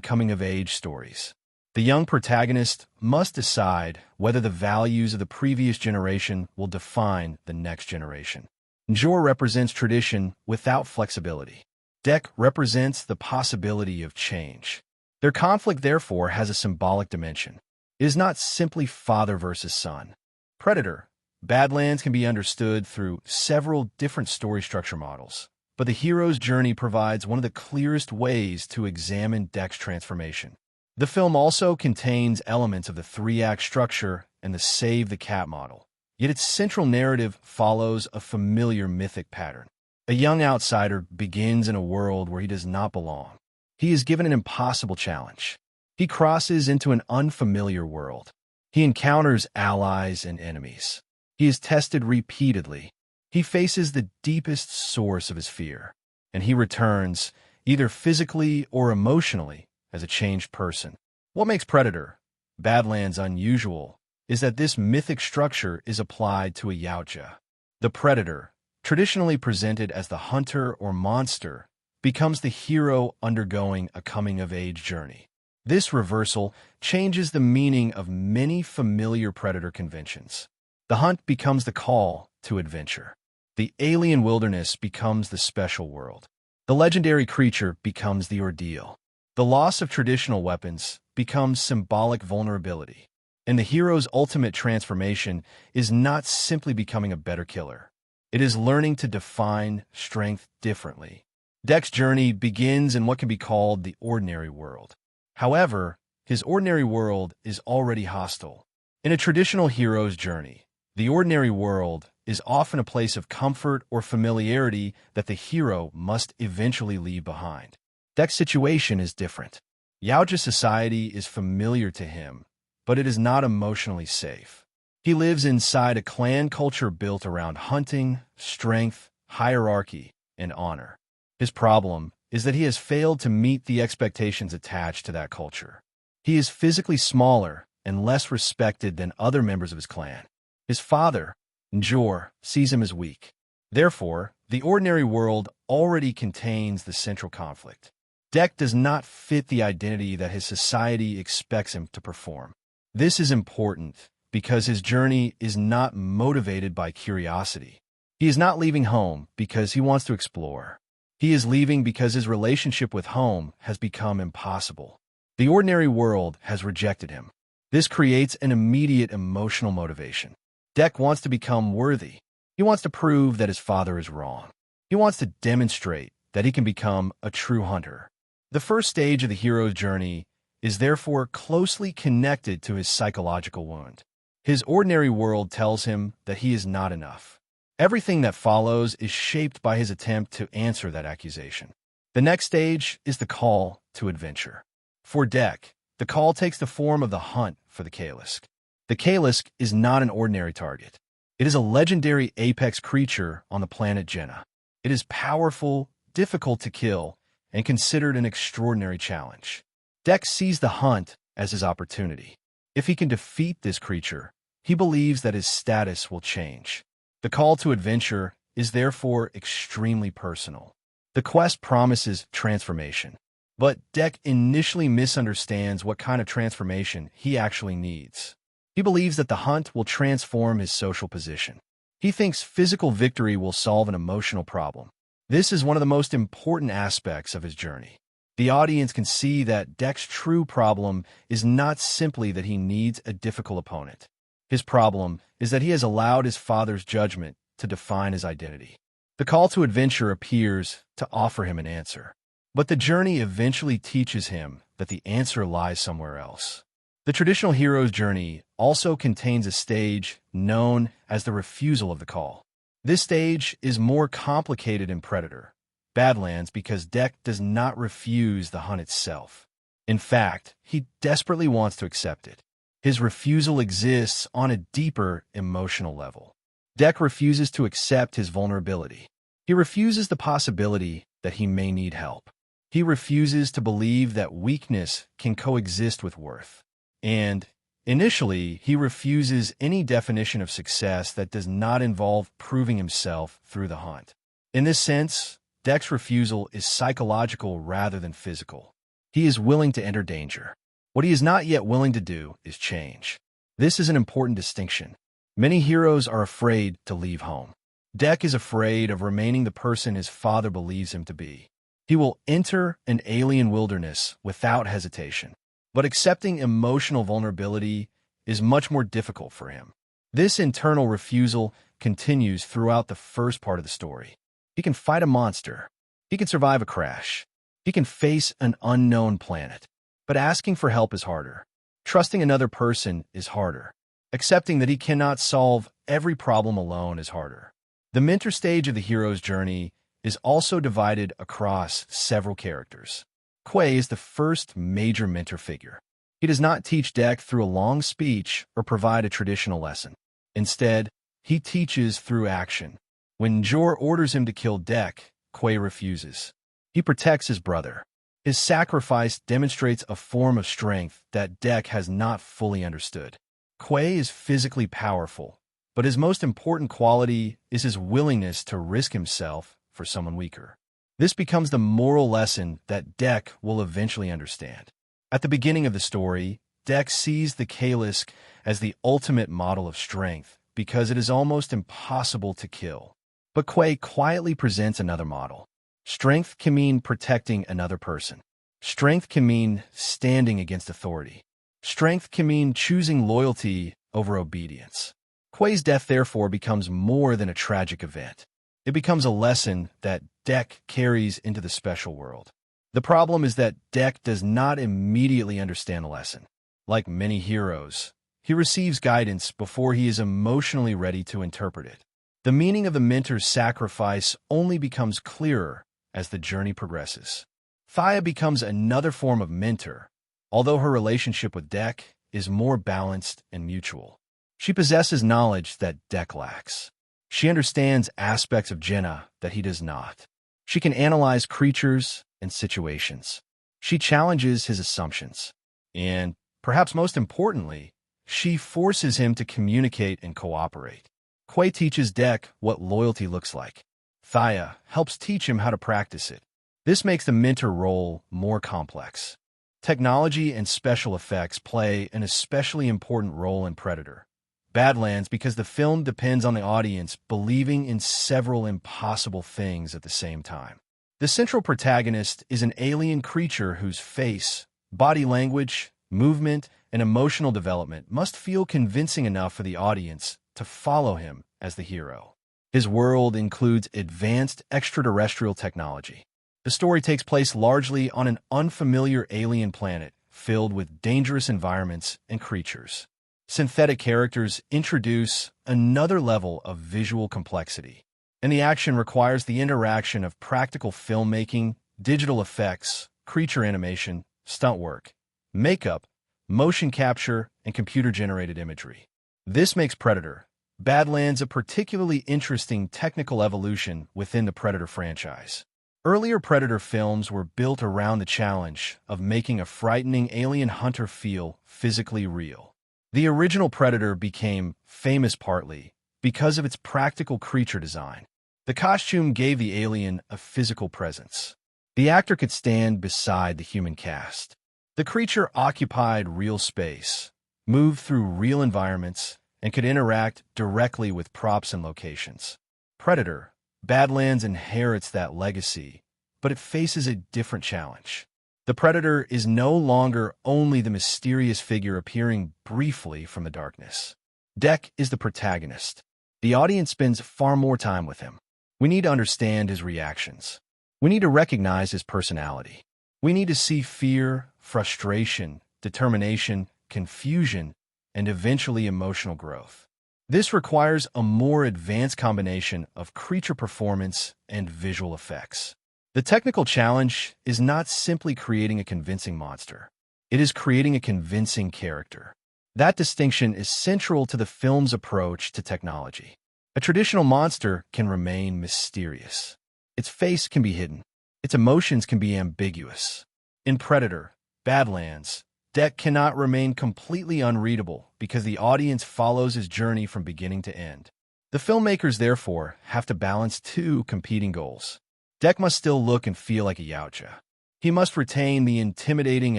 coming-of-age stories. The young protagonist must decide whether the values of the previous generation will define the next generation. Njor represents tradition without flexibility. Dek represents the possibility of change. Their conflict, therefore, has a symbolic dimension. It is not simply father versus son. Predator, Badlands can be understood through several different story structure models, but the hero's journey provides one of the clearest ways to examine Dek's transformation. The film also contains elements of the three-act structure and the Save the Cat model, yet its central narrative follows a familiar mythic pattern. A young outsider begins in a world where he does not belong. He is given an impossible challenge. He crosses into an unfamiliar world. He encounters allies and enemies. He is tested repeatedly. He faces the deepest source of his fear, and he returns, either physically or emotionally, as a changed person. What makes Predator, Badlands unusual is that this mythic structure is applied to a Yautja. The predator, traditionally presented as the hunter or monster, becomes the hero undergoing a coming-of-age journey. This reversal changes the meaning of many familiar predator conventions. The hunt becomes the call to adventure. The alien wilderness becomes the special world. The legendary creature becomes the ordeal. The loss of traditional weapons becomes symbolic vulnerability. And the hero's ultimate transformation is not simply becoming a better killer. It is learning to define strength differently. Deck's journey begins in what can be called the ordinary world. However, his ordinary world is already hostile. In a traditional hero's journey, the ordinary world is often a place of comfort or familiarity that the hero must eventually leave behind. Deck's situation is different. Yautja society is familiar to him, but it is not emotionally safe. He lives inside a clan culture built around hunting, strength, hierarchy, and honor. His problem is that he has failed to meet the expectations attached to that culture. He is physically smaller and less respected than other members of his clan. His father, Njor, sees him as weak. Therefore, the ordinary world already contains the central conflict. Deck does not fit the identity that his society expects him to perform. This is important because his journey is not motivated by curiosity. He is not leaving home because he wants to explore. He is leaving because his relationship with home has become impossible. The ordinary world has rejected him. This creates an immediate emotional motivation. Deck wants to become worthy. He wants to prove that his father is wrong. He wants to demonstrate that he can become a true hunter. The first stage of the hero's journey is therefore closely connected to his psychological wound. His ordinary world tells him that he is not enough. Everything that follows is shaped by his attempt to answer that accusation. The next stage is the call to adventure. For Deck, the call takes the form of the hunt for the Kalisk. The Kalisk is not an ordinary target. It is a legendary apex creature on the planet Genna. It is powerful, difficult to kill, and considered an extraordinary challenge. Deck sees the hunt as his opportunity. If he can defeat this creature, he believes that his status will change. The call to adventure is therefore extremely personal. The quest promises transformation, but Deck initially misunderstands what kind of transformation he actually needs. He believes that the hunt will transform his social position. He thinks physical victory will solve an emotional problem. This is one of the most important aspects of his journey. The audience can see that Deck's true problem is not simply that he needs a difficult opponent. His problem is that he has allowed his father's judgment to define his identity. The call to adventure appears to offer him an answer, but the journey eventually teaches him that the answer lies somewhere else. The traditional hero's journey also contains a stage known as the refusal of the call. This stage is more complicated in Predator, Badlands, because Deck does not refuse the hunt itself. In fact, he desperately wants to accept it. His refusal exists on a deeper emotional level. Deck refuses to accept his vulnerability. He refuses the possibility that he may need help. He refuses to believe that weakness can coexist with worth. And, initially, he refuses any definition of success that does not involve proving himself through the hunt. In this sense, Deck's refusal is psychological rather than physical. He is willing to enter danger. What he is not yet willing to do is change. This is an important distinction. Many heroes are afraid to leave home. Deck is afraid of remaining the person his father believes him to be. He will enter an alien wilderness without hesitation. But accepting emotional vulnerability is much more difficult for him. This internal refusal continues throughout the first part of the story. He can fight a monster. He can survive a crash. He can face an unknown planet. But asking for help is harder. Trusting another person is harder. Accepting that he cannot solve every problem alone is harder. The mentor stage of the hero's journey is also divided across several characters. Quay is the first major mentor figure. He does not teach Deck through a long speech or provide a traditional lesson. Instead, he teaches through action. When Njor orders him to kill Deck, Quay refuses. He protects his brother. His sacrifice demonstrates a form of strength that Deck has not fully understood. Quay is physically powerful, but his most important quality is his willingness to risk himself for someone weaker. This becomes the moral lesson that Deck will eventually understand. At the beginning of the story, Deck sees the Kalisk as the ultimate model of strength because it is almost impossible to kill. But Quay quietly presents another model. Strength can mean protecting another person. Strength can mean standing against authority. Strength can mean choosing loyalty over obedience. Kuei's death, therefore, becomes more than a tragic event. It becomes a lesson that Dek carries into the special world. The problem is that Dek does not immediately understand the lesson. Like many heroes, he receives guidance before he is emotionally ready to interpret it. The meaning of the mentor's sacrifice only becomes clearer as the journey progresses. Thia becomes another form of mentor, although her relationship with Dek is more balanced and mutual. She possesses knowledge that Dek lacks. She understands aspects of Genna that he does not. She can analyze creatures and situations. She challenges his assumptions. And, perhaps most importantly, she forces him to communicate and cooperate. Kuei teaches Dek what loyalty looks like. Thia helps teach him how to practice it. This makes the mentor role more complex. Technology and special effects play an especially important role in Predator: Badlands because the film depends on the audience believing in several impossible things at the same time. The central protagonist is an alien creature whose face, body language, movement, and emotional development must feel convincing enough for the audience to follow him as the hero. His world includes advanced extraterrestrial technology. The story takes place largely on an unfamiliar alien planet filled with dangerous environments and creatures. Synthetic characters introduce another level of visual complexity, and the action requires the interaction of practical filmmaking, digital effects, creature animation, stunt work, makeup, motion capture, and computer-generated imagery. This makes Predator: Badlands a particularly interesting technical evolution within the Predator franchise. Earlier Predator films were built around the challenge of making a frightening alien hunter feel physically real. The original Predator became famous partly because of its practical creature design. The costume gave the alien a physical presence. The actor could stand beside the human cast. The creature occupied real space, moved through real environments, and could interact directly with props and locations. Predator: Badlands inherits that legacy, but it faces a different challenge. The Predator is no longer only the mysterious figure appearing briefly from the darkness. Dek is the protagonist. The audience spends far more time with him. We need to understand his reactions. We need to recognize his personality. We need to see fear, frustration, determination, confusion, and eventually emotional growth. This requires a more advanced combination of creature performance and visual effects. The technical challenge is not simply creating a convincing monster. It is creating a convincing character. That distinction is central to the film's approach to technology. A traditional monster can remain mysterious. Its face can be hidden. Its emotions can be ambiguous. In Predator: Badlands, Dek cannot remain completely unreadable because the audience follows his journey from beginning to end. The filmmakers, therefore, have to balance two competing goals. Dek must still look and feel like a Yautja. He must retain the intimidating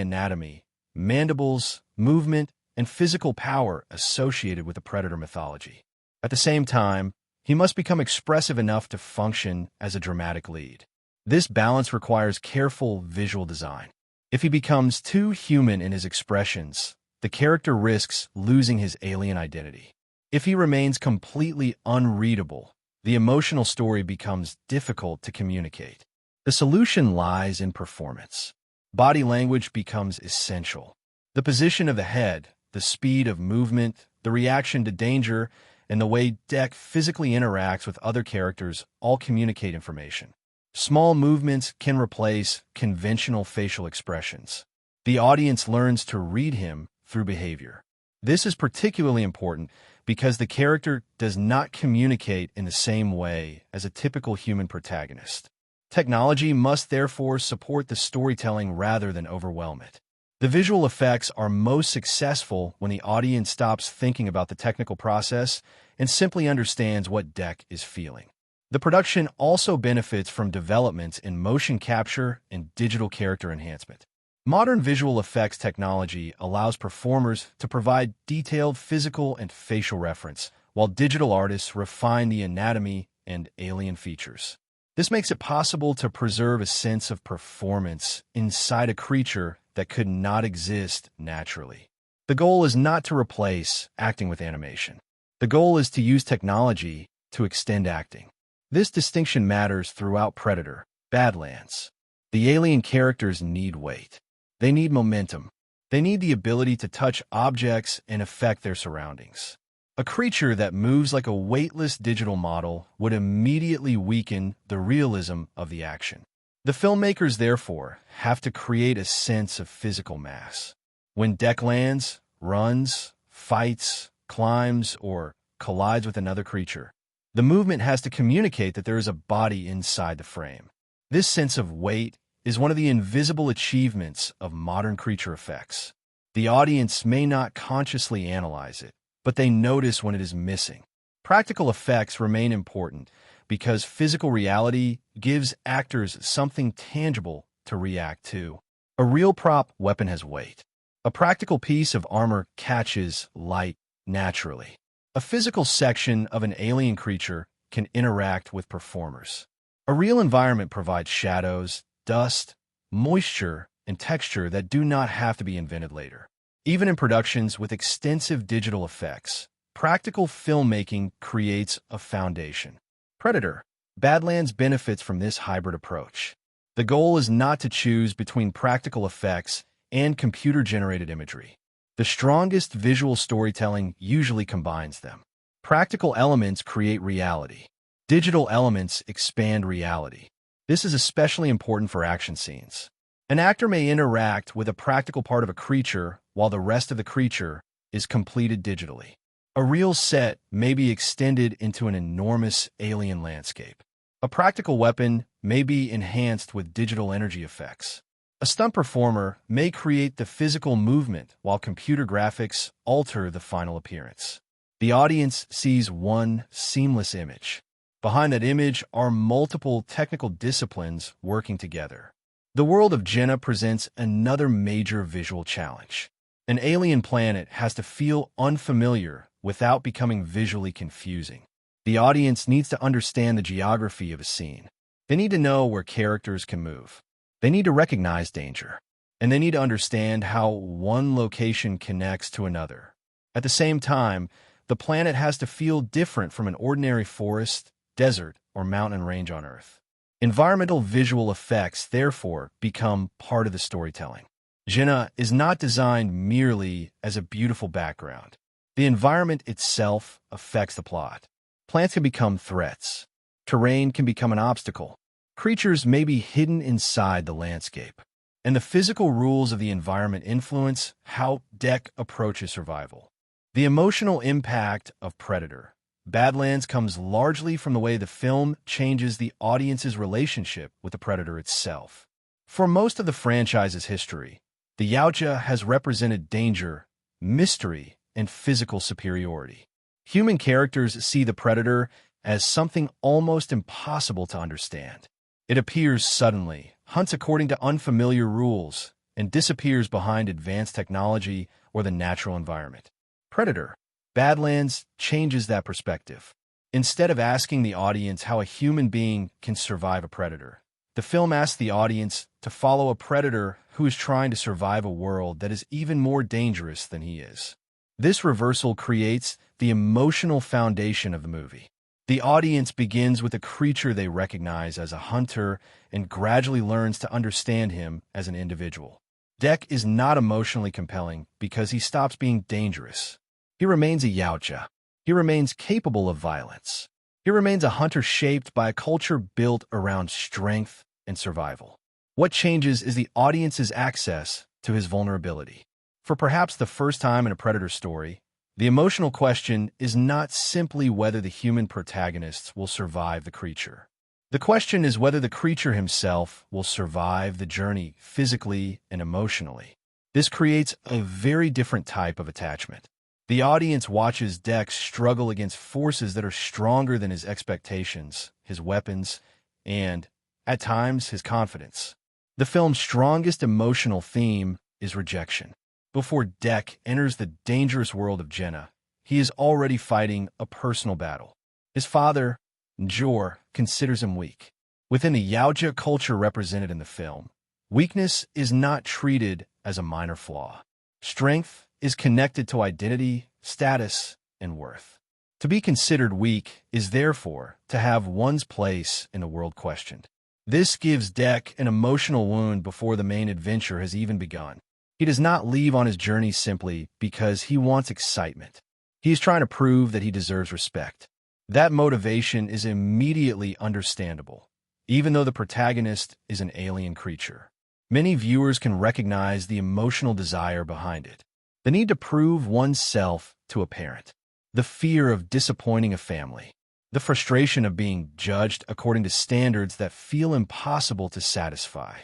anatomy, mandibles, movement, and physical power associated with the Predator mythology. At the same time, he must become expressive enough to function as a dramatic lead. This balance requires careful visual design. If he becomes too human in his expressions, the character risks losing his alien identity. If he remains completely unreadable, the emotional story becomes difficult to communicate. The solution lies in performance. Body language becomes essential. The position of the head, the speed of movement, the reaction to danger, and the way Dek physically interacts with other characters all communicate information. Small movements can replace conventional facial expressions. The audience learns to read him through behavior. This is particularly important because the character does not communicate in the same way as a typical human protagonist. Technology must therefore support the storytelling rather than overwhelm it. The visual effects are most successful when the audience stops thinking about the technical process and simply understands what Dek is feeling. The production also benefits from developments in motion capture and digital character enhancement. Modern visual effects technology allows performers to provide detailed physical and facial reference, while digital artists refine the anatomy and alien features. This makes it possible to preserve a sense of performance inside a creature that could not exist naturally. The goal is not to replace acting with animation. The goal is to use technology to extend acting. This distinction matters throughout Predator, Badlands. The alien characters need weight. They need momentum. They need the ability to touch objects and affect their surroundings. A creature that moves like a weightless digital model would immediately weaken the realism of the action. The filmmakers, therefore, have to create a sense of physical mass. When Dec lands, runs, fights, climbs, or collides with another creature, the movement has to communicate that there is a body inside the frame. This sense of weight is one of the invisible achievements of modern creature effects. The audience may not consciously analyze it, but they notice when it is missing. Practical effects remain important because physical reality gives actors something tangible to react to. A real prop weapon has weight. A practical piece of armor catches light naturally. A physical section of an alien creature can interact with performers. A real environment provides shadows, dust, moisture, and texture that do not have to be invented later. Even in productions with extensive digital effects, practical filmmaking creates a foundation. Predator, Badlands benefits from this hybrid approach. The goal is not to choose between practical effects and computer-generated imagery. The strongest visual storytelling usually combines them. Practical elements create reality. Digital elements expand reality. This is especially important for action scenes. An actor may interact with a practical part of a creature while the rest of the creature is completed digitally. A real set may be extended into an enormous alien landscape. A practical weapon may be enhanced with digital energy effects. A stunt performer may create the physical movement while computer graphics alter the final appearance. The audience sees one seamless image. Behind that image are multiple technical disciplines working together. The world of Genna presents another major visual challenge. An alien planet has to feel unfamiliar without becoming visually confusing. The audience needs to understand the geography of a scene. They need to know where characters can move. They need to recognize danger. And they need to understand how one location connects to another. At the same time, the planet has to feel different from an ordinary forest, desert, or mountain range on Earth. Environmental visual effects, therefore, become part of the storytelling. Genna is not designed merely as a beautiful background. The environment itself affects the plot. Plants can become threats. Terrain can become an obstacle. Creatures may be hidden inside the landscape. And the physical rules of the environment influence how Dec approaches survival. The emotional impact of Predator, Badlands comes largely from the way the film changes the audience's relationship with the Predator itself. For most of the franchise's history, the Yautja has represented danger, mystery, and physical superiority. Human characters see the Predator as something almost impossible to understand. It appears suddenly, hunts according to unfamiliar rules, and disappears behind advanced technology or the natural environment. Predator, Badlands changes that perspective. Instead of asking the audience how a human being can survive a predator, the film asks the audience to follow a predator who is trying to survive a world that is even more dangerous than he is. This reversal creates the emotional foundation of the movie. The audience begins with a creature they recognize as a hunter and gradually learns to understand him as an individual. Dec is not emotionally compelling because he stops being dangerous. He remains a Yautja. He remains capable of violence. He remains a hunter shaped by a culture built around strength and survival. What changes is the audience's access to his vulnerability. For perhaps the first time in a Predator story, the emotional question is not simply whether the human protagonists will survive the creature. The question is whether the creature himself will survive the journey physically and emotionally. This creates a very different type of attachment. The audience watches Dec struggle against forces that are stronger than his expectations, his weapons, and, at times, his confidence. The film's strongest emotional theme is rejection. Before Dec enters the dangerous world of Genna, he is already fighting a personal battle. His father, Njor, considers him weak. Within the Yautja culture represented in the film, weakness is not treated as a minor flaw. Strength is connected to identity, status, and worth. To be considered weak is therefore to have one's place in the world questioned. This gives Dek an emotional wound before the main adventure has even begun. He does not leave on his journey simply because he wants excitement. He is trying to prove that he deserves respect. That motivation is immediately understandable, even though the protagonist is an alien creature. Many viewers can recognize the emotional desire behind it. The need to prove oneself to a parent. The fear of disappointing a family. The frustration of being judged according to standards that feel impossible to satisfy.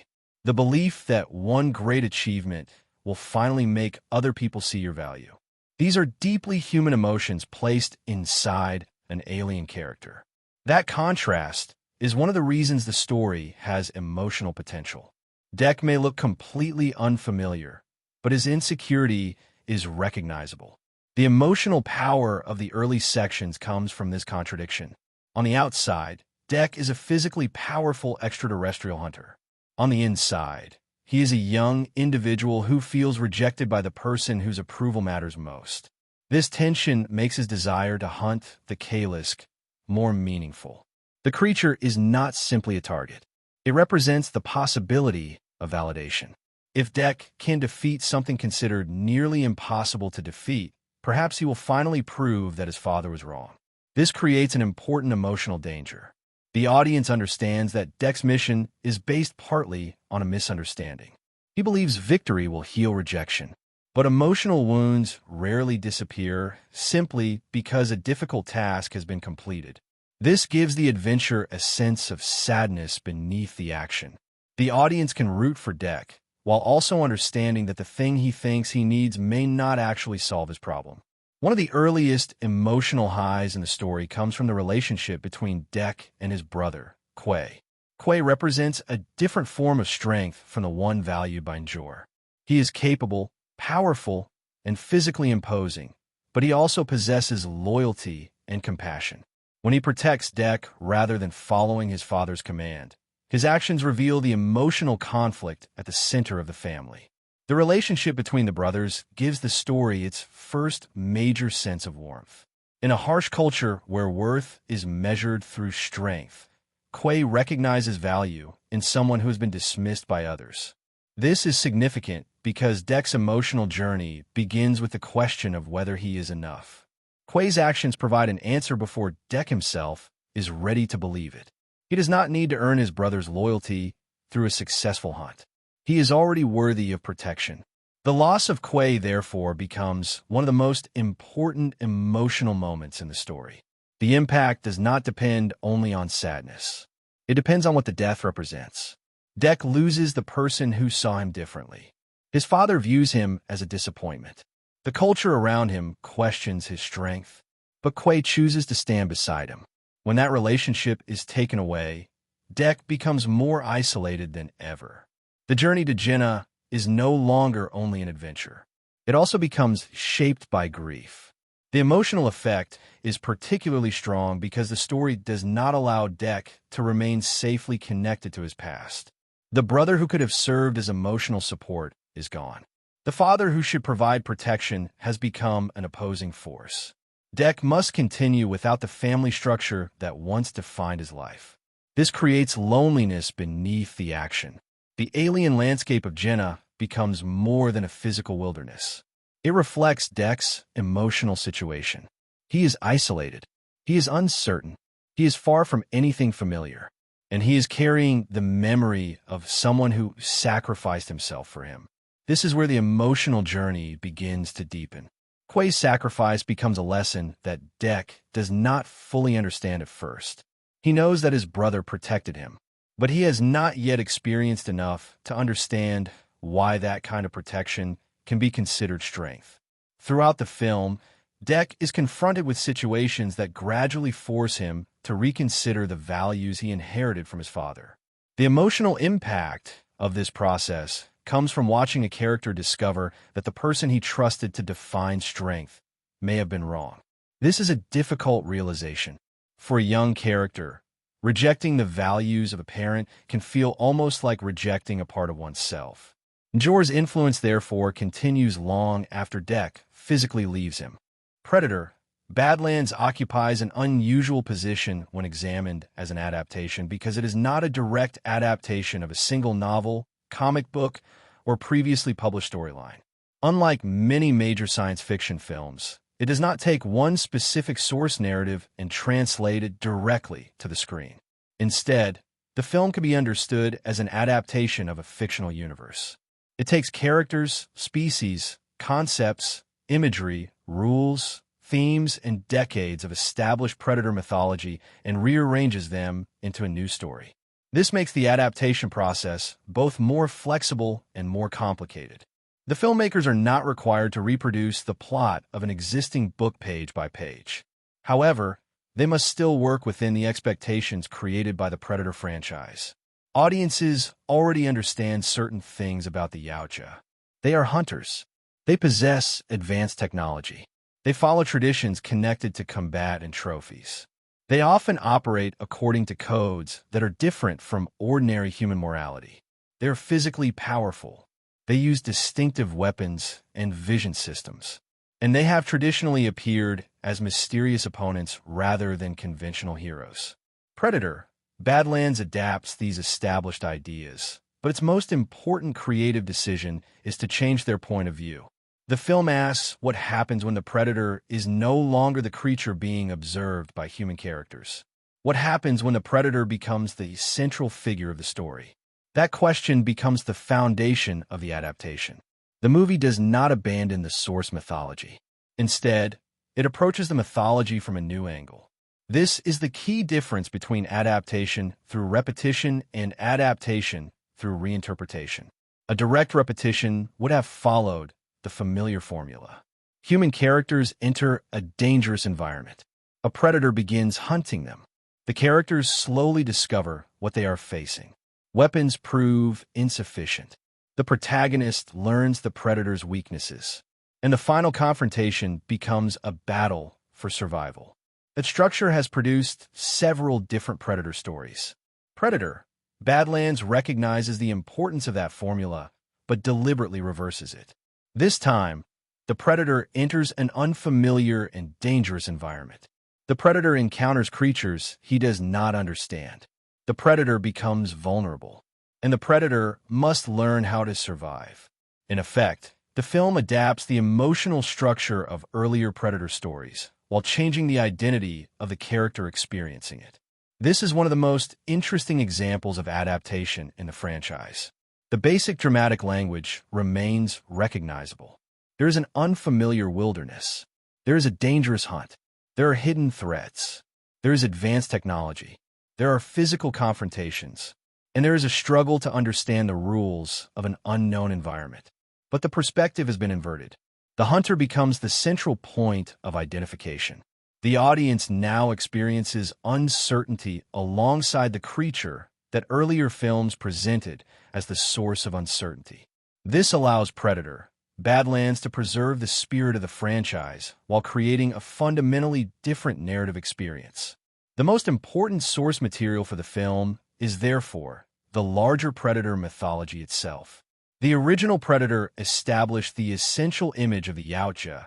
The belief that one great achievement will finally make other people see your value. These are deeply human emotions placed inside an alien character. That contrast is one of the reasons the story has emotional potential. Dek may look completely unfamiliar, but his insecurity is recognizable. The emotional power of the early sections comes from this contradiction. On the outside, Dek is a physically powerful extraterrestrial hunter. On the inside, he is a young individual who feels rejected by the person whose approval matters most. This tension makes his desire to hunt the Kalisk more meaningful. The creature is not simply a target. It represents the possibility of validation. If Dek can defeat something considered nearly impossible to defeat, perhaps he will finally prove that his father was wrong. This creates an important emotional danger. The audience understands that Dek's mission is based partly on a misunderstanding. He believes victory will heal rejection. But emotional wounds rarely disappear simply because a difficult task has been completed. This gives the adventure a sense of sadness beneath the action. The audience can root for Dek, while also understanding that the thing he thinks he needs may not actually solve his problem. One of the earliest emotional highs in the story comes from the relationship between Dek and his brother, Quay. Quay represents a different form of strength from the one valued by Njor. He is capable, powerful, and physically imposing, but he also possesses loyalty and compassion. When he protects Dek rather than following his father's command, his actions reveal the emotional conflict at the center of the family. The relationship between the brothers gives the story its first major sense of warmth. In a harsh culture where worth is measured through strength, Quay recognizes value in someone who has been dismissed by others. This is significant because Dek's emotional journey begins with the question of whether he is enough. Quay's actions provide an answer before Dek himself is ready to believe it. He does not need to earn his brother's loyalty through a successful hunt. He is already worthy of protection. The loss of Quay, therefore, becomes one of the most important emotional moments in the story. The impact does not depend only on sadness. It depends on what the death represents. Dek loses the person who saw him differently. His father views him as a disappointment. The culture around him questions his strength, but Quay chooses to stand beside him. When that relationship is taken away, Dek becomes more isolated than ever. The journey to Genna is no longer only an adventure. It also becomes shaped by grief. The emotional effect is particularly strong because the story does not allow Dek to remain safely connected to his past. The brother who could have served as emotional support is gone. The father who should provide protection has become an opposing force. Dek must continue without the family structure that once defined his life. This creates loneliness beneath the action. The alien landscape of Genna becomes more than a physical wilderness. It reflects Dek's emotional situation. He is isolated. He is uncertain. He is far from anything familiar. And he is carrying the memory of someone who sacrificed himself for him. This is where the emotional journey begins to deepen. Quay's sacrifice becomes a lesson that Dek does not fully understand at first. He knows that his brother protected him, but he has not yet experienced enough to understand why that kind of protection can be considered strength. Throughout the film, Dek is confronted with situations that gradually force him to reconsider the values he inherited from his father. The emotional impact of this process comes from watching a character discover that the person he trusted to define strength may have been wrong. This is a difficult realization. For a young character, Rejecting the values of a parent can feel almost like rejecting a part of oneself. Jor's influence, therefore, continues long after Dek physically leaves him. Predator, Badlands occupies an unusual position when examined as an adaptation because it is not a direct adaptation of a single novel, comic book, or previously published storyline. Unlike many major science fiction films, it does not take one specific source narrative and translate it directly to the screen. Instead, the film can be understood as an adaptation of a fictional universe. It takes characters, species, concepts, imagery, rules, themes, and decades of established predator mythology and rearranges them into a new story. This makes the adaptation process both more flexible and more complicated. The filmmakers are not required to reproduce the plot of an existing book page by page. However, they must still work within the expectations created by the Predator franchise. Audiences already understand certain things about the Yautja. They are hunters. They possess advanced technology. They follow traditions connected to combat and trophies. They often operate according to codes that are different from ordinary human morality. They are physically powerful. They use distinctive weapons and vision systems. And they have traditionally appeared as mysterious opponents rather than conventional heroes. Predator, Badlands adapts these established ideas, but its most important creative decision is to change their point of view. The film asks what happens when the predator is no longer the creature being observed by human characters. What happens when the predator becomes the central figure of the story? That question becomes the foundation of the adaptation. The movie does not abandon the source mythology. Instead, it approaches the mythology from a new angle. This is the key difference between adaptation through repetition and adaptation through reinterpretation. A direct repetition would have followed the familiar formula. Human characters enter a dangerous environment. A predator begins hunting them. The characters slowly discover what they are facing. Weapons prove insufficient. The protagonist learns the predator's weaknesses. And the final confrontation becomes a battle for survival. That structure has produced several different Predator stories. Predator, Badlands recognizes the importance of that formula, but deliberately reverses it. This time, the Predator enters an unfamiliar and dangerous environment. The Predator encounters creatures he does not understand. The Predator becomes vulnerable, and the Predator must learn how to survive. In effect, the film adapts the emotional structure of earlier Predator stories, while changing the identity of the character experiencing it. This is one of the most interesting examples of adaptation in the franchise. The basic dramatic language remains recognizable. There is an unfamiliar wilderness. There is a dangerous hunt. There are hidden threats. There is advanced technology. There are physical confrontations. And there is a struggle to understand the rules of an unknown environment. But the perspective has been inverted. The hunter becomes the central point of identification. The audience now experiences uncertainty alongside the creature that earlier films presented as the source of uncertainty. This allows Predator, Badlands to preserve the spirit of the franchise while creating a fundamentally different narrative experience. The most important source material for the film is therefore the larger Predator mythology itself. The original Predator established the essential image of the Yautja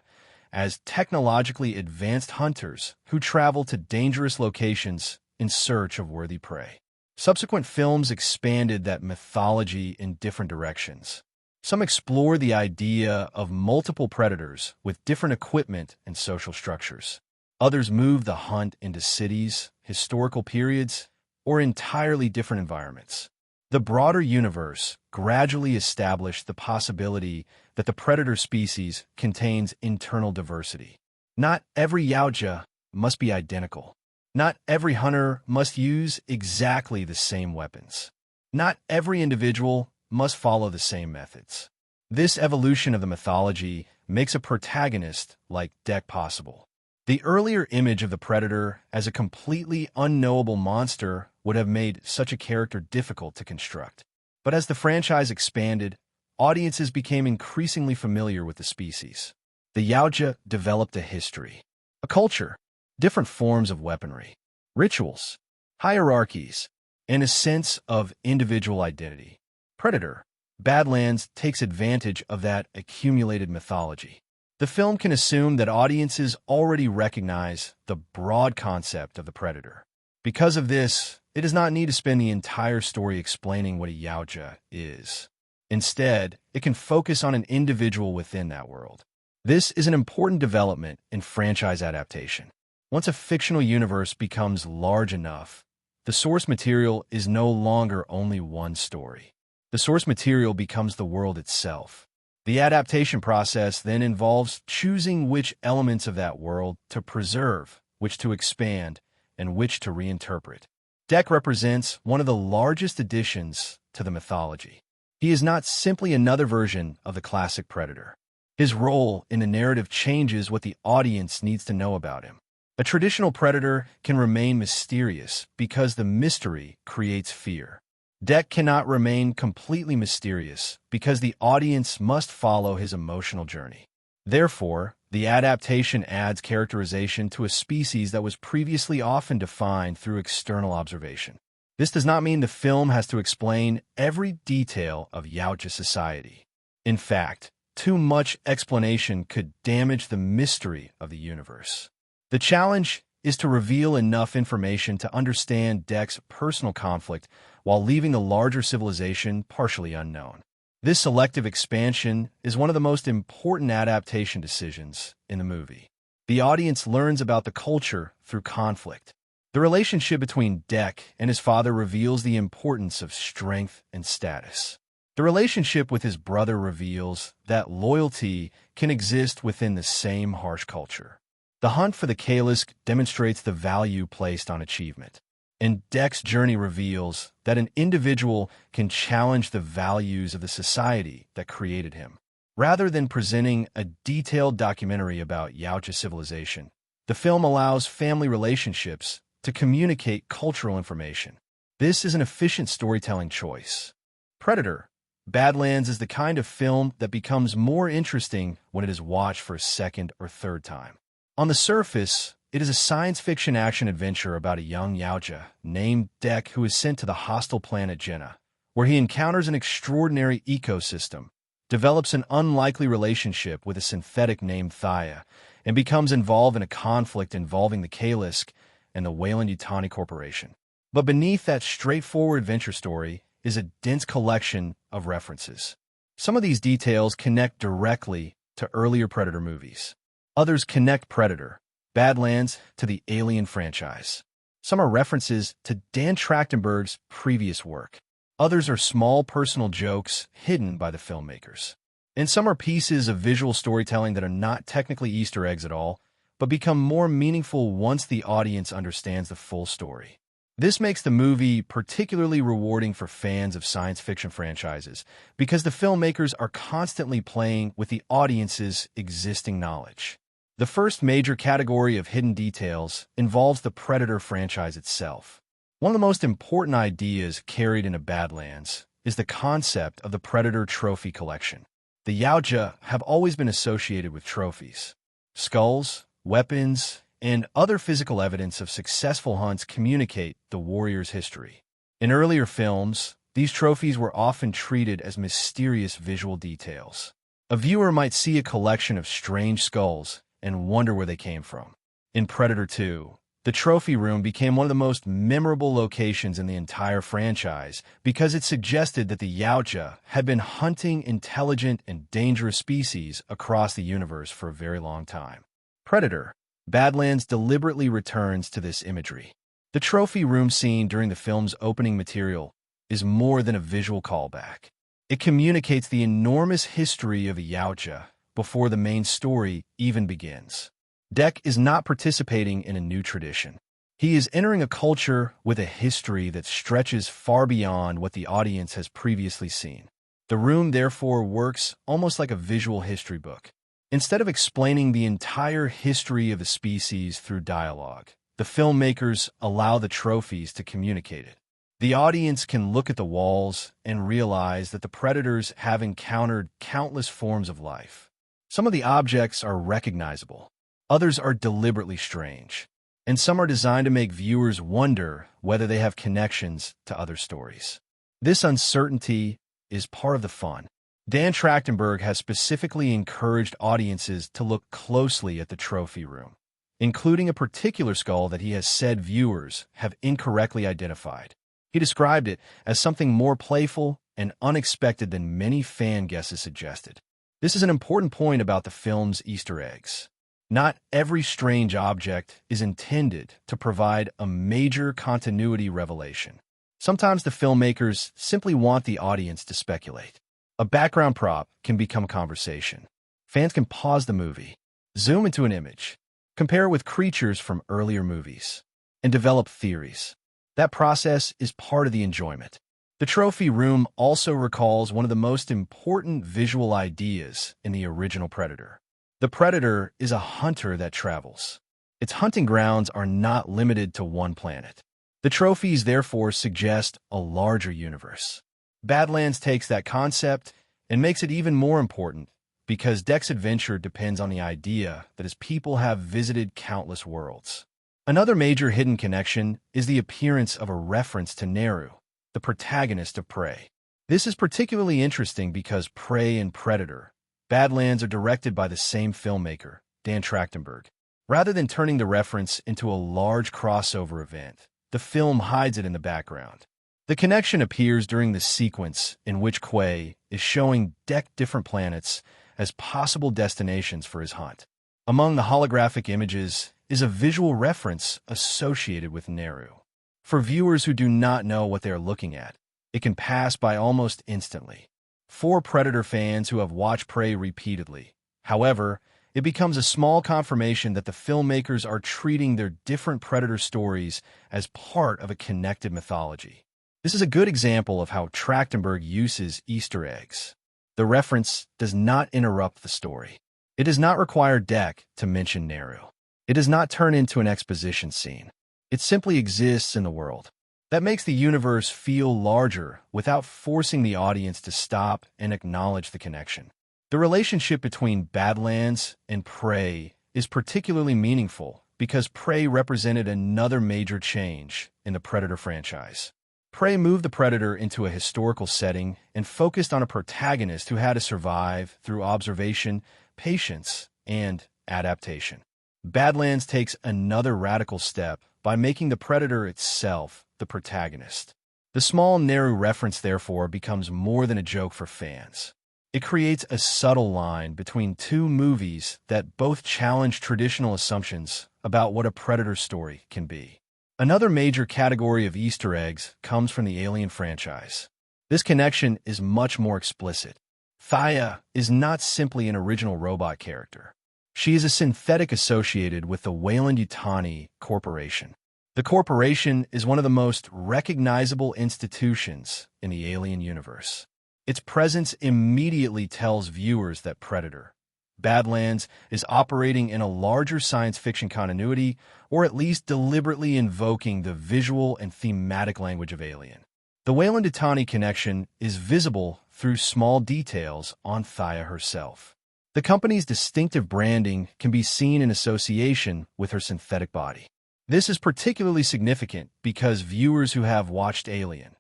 as technologically advanced hunters who travel to dangerous locations in search of worthy prey. Subsequent films expanded that mythology in different directions. Some explore the idea of multiple predators with different equipment and social structures. Others move the hunt into cities, historical periods, or entirely different environments. The broader universe gradually established the possibility that the predator species contains internal diversity. Not every Yautja must be identical. Not every hunter must use exactly the same weapons. Not every individual must follow the same methods. This evolution of the mythology makes a protagonist like Dek possible. The earlier image of the predator as a completely unknowable monster would have made such a character difficult to construct. But as the franchise expanded, audiences became increasingly familiar with the species. The Yautja developed a history, a culture, different forms of weaponry, rituals, hierarchies, and a sense of individual identity. Predator: Badlands takes advantage of that accumulated mythology. The film can assume that audiences already recognize the broad concept of the predator. Because of this, it does not need to spend the entire story explaining what a Yautja is. Instead, it can focus on an individual within that world. This is an important development in franchise adaptation. Once a fictional universe becomes large enough, the source material is no longer only one story. The source material becomes the world itself. The adaptation process then involves choosing which elements of that world to preserve, which to expand, and which to reinterpret. Dek represents one of the largest additions to the mythology. He is not simply another version of the classic predator. His role in the narrative changes what the audience needs to know about him. A traditional predator can remain mysterious because the mystery creates fear. Dek cannot remain completely mysterious because the audience must follow his emotional journey. Therefore, the adaptation adds characterization to a species that was previously often defined through external observation. This does not mean the film has to explain every detail of Yautja society. In fact, too much explanation could damage the mystery of the universe. The challenge is to reveal enough information to understand Dek's personal conflict while leaving the larger civilization partially unknown. This selective expansion is one of the most important adaptation decisions in the movie. The audience learns about the culture through conflict. The relationship between Dek and his father reveals the importance of strength and status. The relationship with his brother reveals that loyalty can exist within the same harsh culture. The hunt for the Kalisk demonstrates the value placed on achievement. And Dek's journey reveals that an individual can challenge the values of the society that created him. Rather than presenting a detailed documentary about Yautja civilization, the film allows family relationships to communicate cultural information. This is an efficient storytelling choice. Predator: Badlands is the kind of film that becomes more interesting when it is watched for a second or third time. On the surface, it is a science fiction action-adventure about a young Yautja named Dek who is sent to the hostile planet Genna, where he encounters an extraordinary ecosystem, develops an unlikely relationship with a synthetic named Thia, and becomes involved in a conflict involving the Kalisk and the Weyland-Yutani Corporation. But beneath that straightforward adventure story is a dense collection of references. Some of these details connect directly to earlier Predator movies. Others connect Predator: Badlands to the Alien franchise. Some are references to Dan Trachtenberg's previous work. Others are small personal jokes hidden by the filmmakers. And some are pieces of visual storytelling that are not technically Easter eggs at all, but become more meaningful once the audience understands the full story. This makes the movie particularly rewarding for fans of science fiction franchises, because the filmmakers are constantly playing with the audience's existing knowledge. The first major category of hidden details involves the Predator franchise itself. One of the most important ideas carried into Badlands is the concept of the Predator trophy collection. The Yautja have always been associated with trophies. Skulls, weapons, and other physical evidence of successful hunts communicate the warrior's history. In earlier films, these trophies were often treated as mysterious visual details. A viewer might see a collection of strange skulls and wonder where they came from. In Predator 2, the trophy room became one of the most memorable locations in the entire franchise because it suggested that the Yautja had been hunting intelligent and dangerous species across the universe for a very long time. Predator: Badlands deliberately returns to this imagery. The trophy room scene during the film's opening material is more than a visual callback. It communicates the enormous history of a Yautja before the main story even begins. Dek is not participating in a new tradition. He is entering a culture with a history that stretches far beyond what the audience has previously seen. The room therefore works almost like a visual history book. Instead of explaining the entire history of a species through dialogue, the filmmakers allow the trophies to communicate it. The audience can look at the walls and realize that the predators have encountered countless forms of life. Some of the objects are recognizable. Others are deliberately strange. and some are designed to make viewers wonder whether they have connections to other stories. This uncertainty is part of the fun. Dan Trachtenberg has specifically encouraged audiences to look closely at the trophy room, including a particular skull that he has said viewers have incorrectly identified. He described it as something more playful and unexpected than many fan guesses suggested. This is an important point about the film's Easter eggs. Not every strange object is intended to provide a major continuity revelation. Sometimes the filmmakers simply want the audience to speculate. A background prop can become conversation. Fans can pause the movie, zoom into an image, compare it with creatures from earlier movies, and develop theories. That process is part of the enjoyment. The trophy room also recalls one of the most important visual ideas in the original Predator. The Predator is a hunter that travels. Its hunting grounds are not limited to one planet. The trophies therefore suggest a larger universe. Badlands takes that concept and makes it even more important because Deck's adventure depends on the idea that his people have visited countless worlds. Another major hidden connection is the appearance of a reference to Neru, the protagonist of Prey. This is particularly interesting because Prey and Predator, Badlands, are directed by the same filmmaker, Dan Trachtenberg. Rather than turning the reference into a large crossover event, the film hides it in the background. The connection appears during the sequence in which Quay is showing Deck different planets as possible destinations for his hunt. Among the holographic images is a visual reference associated with Neru. For viewers who do not know what they are looking at, it can pass by almost instantly. For Predator fans who have watched Prey repeatedly, however, it becomes a small confirmation that the filmmakers are treating their different Predator stories as part of a connected mythology. This is a good example of how Trachtenberg uses Easter eggs. The reference does not interrupt the story. It does not require Deck to mention Neru. It does not turn into an exposition scene. It simply exists in the world. That makes the universe feel larger without forcing the audience to stop and acknowledge the connection. The relationship between Badlands and Prey is particularly meaningful because Prey represented another major change in the Predator franchise. Prey moved the Predator into a historical setting and focused on a protagonist who had to survive through observation, patience, and adaptation. Badlands takes another radical step by making the Predator itself the protagonist. The small Neru reference, therefore, becomes more than a joke for fans. It creates a subtle line between two movies that both challenge traditional assumptions about what a Predator story can be. Another major category of Easter eggs comes from the Alien franchise. This connection is much more explicit. Thia is not simply an original robot character. She is a synthetic associated with the Weyland-Yutani Corporation. The corporation is one of the most recognizable institutions in the Alien universe. Its presence immediately tells viewers that Predator, Badlands, is operating in a larger science fiction continuity, or at least deliberately invoking the visual and thematic language of Alien. The Weyland-Yutani connection is visible through small details on Thia herself. The company's distinctive branding can be seen in association with her synthetic body. This is particularly significant because viewers who have watched Alien,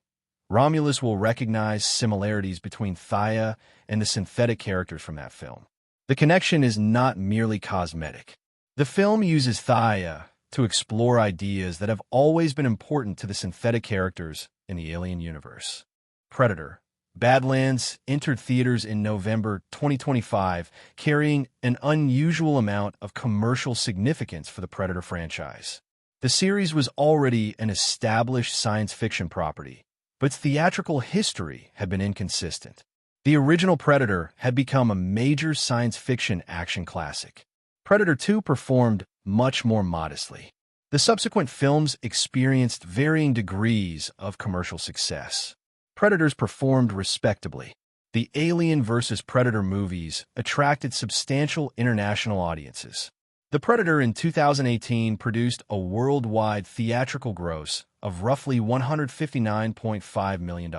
Romulus will recognize similarities between Thia and the synthetic characters from that film. The connection is not merely cosmetic. The film uses Thia to explore ideas that have always been important to the synthetic characters in the Alien universe. Predator, Badlands entered theaters in November 2025, carrying an unusual amount of commercial significance for the Predator franchise. The series was already an established science fiction property, but its theatrical history had been inconsistent. The original Predator had become a major science fiction action classic. Predator 2 performed much more modestly. The subsequent films experienced varying degrees of commercial success. Predators performed respectably. The Alien vs. Predator movies attracted substantial international audiences. The Predator in 2018 produced a worldwide theatrical gross of roughly $159.5 million.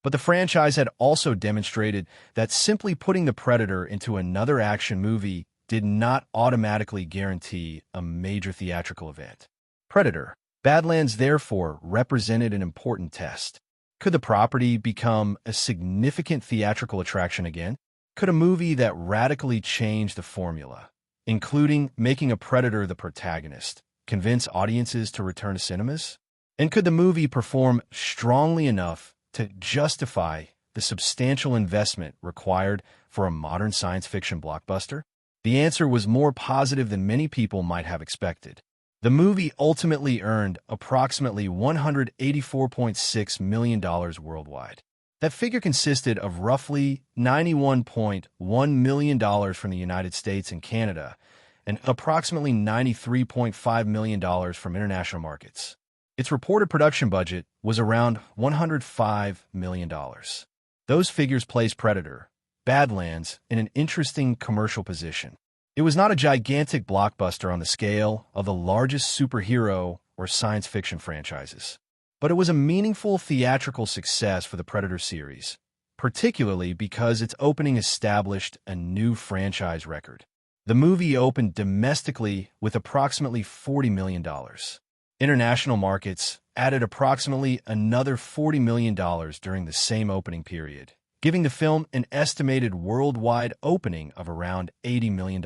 But the franchise had also demonstrated that simply putting the Predator into another action movie did not automatically guarantee a major theatrical event. Predator: Badlands therefore represented an important test. Could the property become a significant theatrical attraction again? Could a movie that radically changed the formula, including making a predator the protagonist, convince audiences to return to cinemas? And could the movie perform strongly enough to justify the substantial investment required for a modern science fiction blockbuster? The answer was more positive than many people might have expected. The movie ultimately earned approximately $184.6 million worldwide. That figure consisted of roughly $91.1 million from the United States and Canada, and approximately $93.5 million from international markets. Its reported production budget was around $105 million. Those figures place Predator: Badlands in an interesting commercial position. It was not a gigantic blockbuster on the scale of the largest superhero or science fiction franchises, but it was a meaningful theatrical success for the Predator series, particularly because its opening established a new franchise record. The movie opened domestically with approximately $40 million. International markets added approximately another $40 million during the same opening period, giving the film an estimated worldwide opening of around $80 million.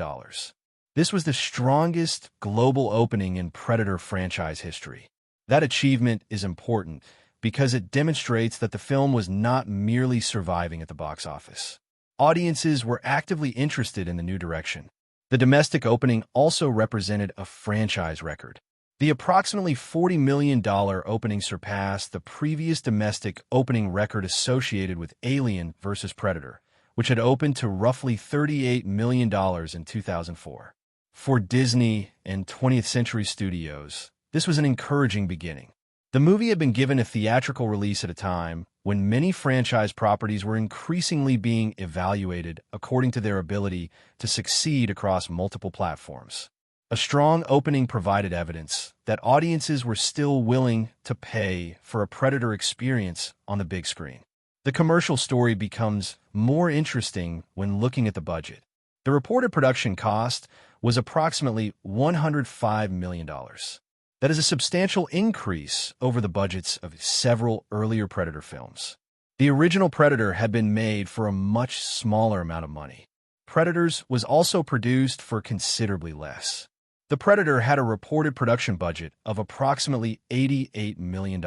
This was the strongest global opening in Predator franchise history. That achievement is important because it demonstrates that the film was not merely surviving at the box office. Audiences were actively interested in the new direction. The domestic opening also represented a franchise record. The approximately $40 million opening surpassed the previous domestic opening record associated with Alien vs. Predator, which had opened to roughly $38 million in 2004. For Disney and 20th Century Studios, this was an encouraging beginning. The movie had been given a theatrical release at a time when many franchise properties were increasingly being evaluated according to their ability to succeed across multiple platforms. A strong opening provided evidence that audiences were still willing to pay for a Predator experience on the big screen. The commercial story becomes more interesting when looking at the budget. The reported production cost was approximately $105 million. That is a substantial increase over the budgets of several earlier Predator films. The original Predator had been made for a much smaller amount of money. Predators was also produced for considerably less. The Predator had a reported production budget of approximately $88 million.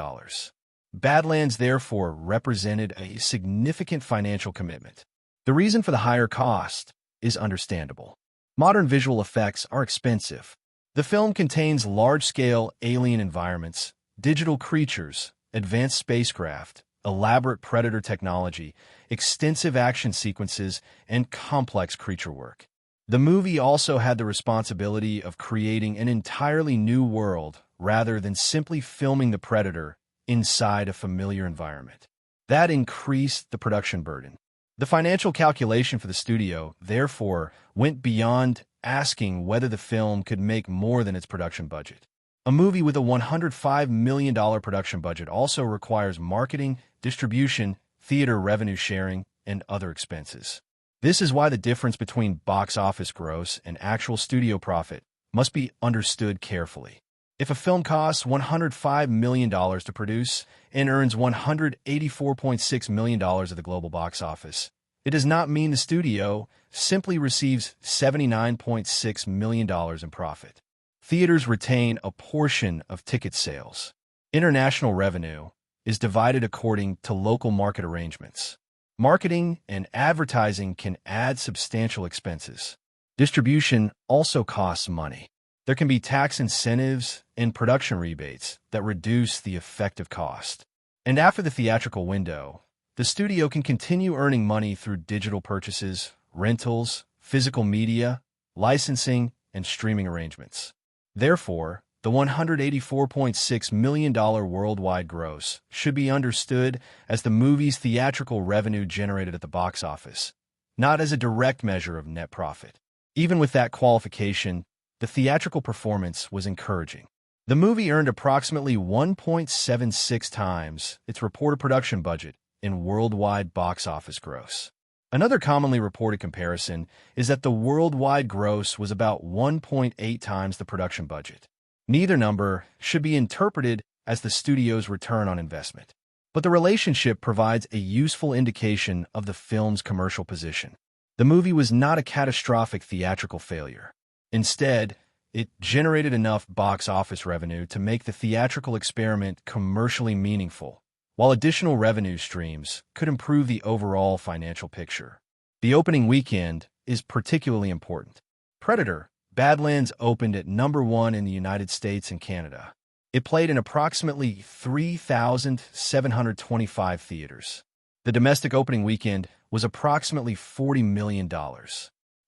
Badlands therefore represented a significant financial commitment. The reason for the higher cost is understandable. Modern visual effects are expensive. The film contains large-scale alien environments, digital creatures, advanced spacecraft, elaborate Predator technology, extensive action sequences, and complex creature work. The movie also had the responsibility of creating an entirely new world rather than simply filming the Predator inside a familiar environment. That increased the production burden. The financial calculation for the studio, therefore, went beyond asking whether the film could make more than its production budget. A movie with a $105 million production budget also requires marketing, distribution, theater revenue sharing, and other expenses. This is why the difference between box office gross and actual studio profit must be understood carefully. If a film costs $105 million to produce and earns $184.6 million at the global box office, it does not mean the studio simply receives $79.6 million in profit. Theaters retain a portion of ticket sales. International revenue is divided according to local market arrangements. Marketing and advertising can add substantial expenses. Distribution also costs money. There can be tax incentives and production rebates that reduce the effective cost. And after the theatrical window, the studio can continue earning money through digital purchases, rentals, physical media, licensing, and streaming arrangements. Therefore, the $184.6 million worldwide gross should be understood as the movie's theatrical revenue generated at the box office, not as a direct measure of net profit. Even with that qualification, the theatrical performance was encouraging. The movie earned approximately 1.76 times its reported production budget in worldwide box office gross. Another commonly reported comparison is that the worldwide gross was about 1.8 times the production budget. Neither number should be interpreted as the studio's return on investment, but the relationship provides a useful indication of the film's commercial position. The movie was not a catastrophic theatrical failure. Instead, it generated enough box office revenue to make the theatrical experiment commercially meaningful, while additional revenue streams could improve the overall financial picture. The opening weekend is particularly important. Predator: Badlands opened at #1 in the United States and Canada. It played in approximately 3,725 theaters. The domestic opening weekend was approximately $40 million.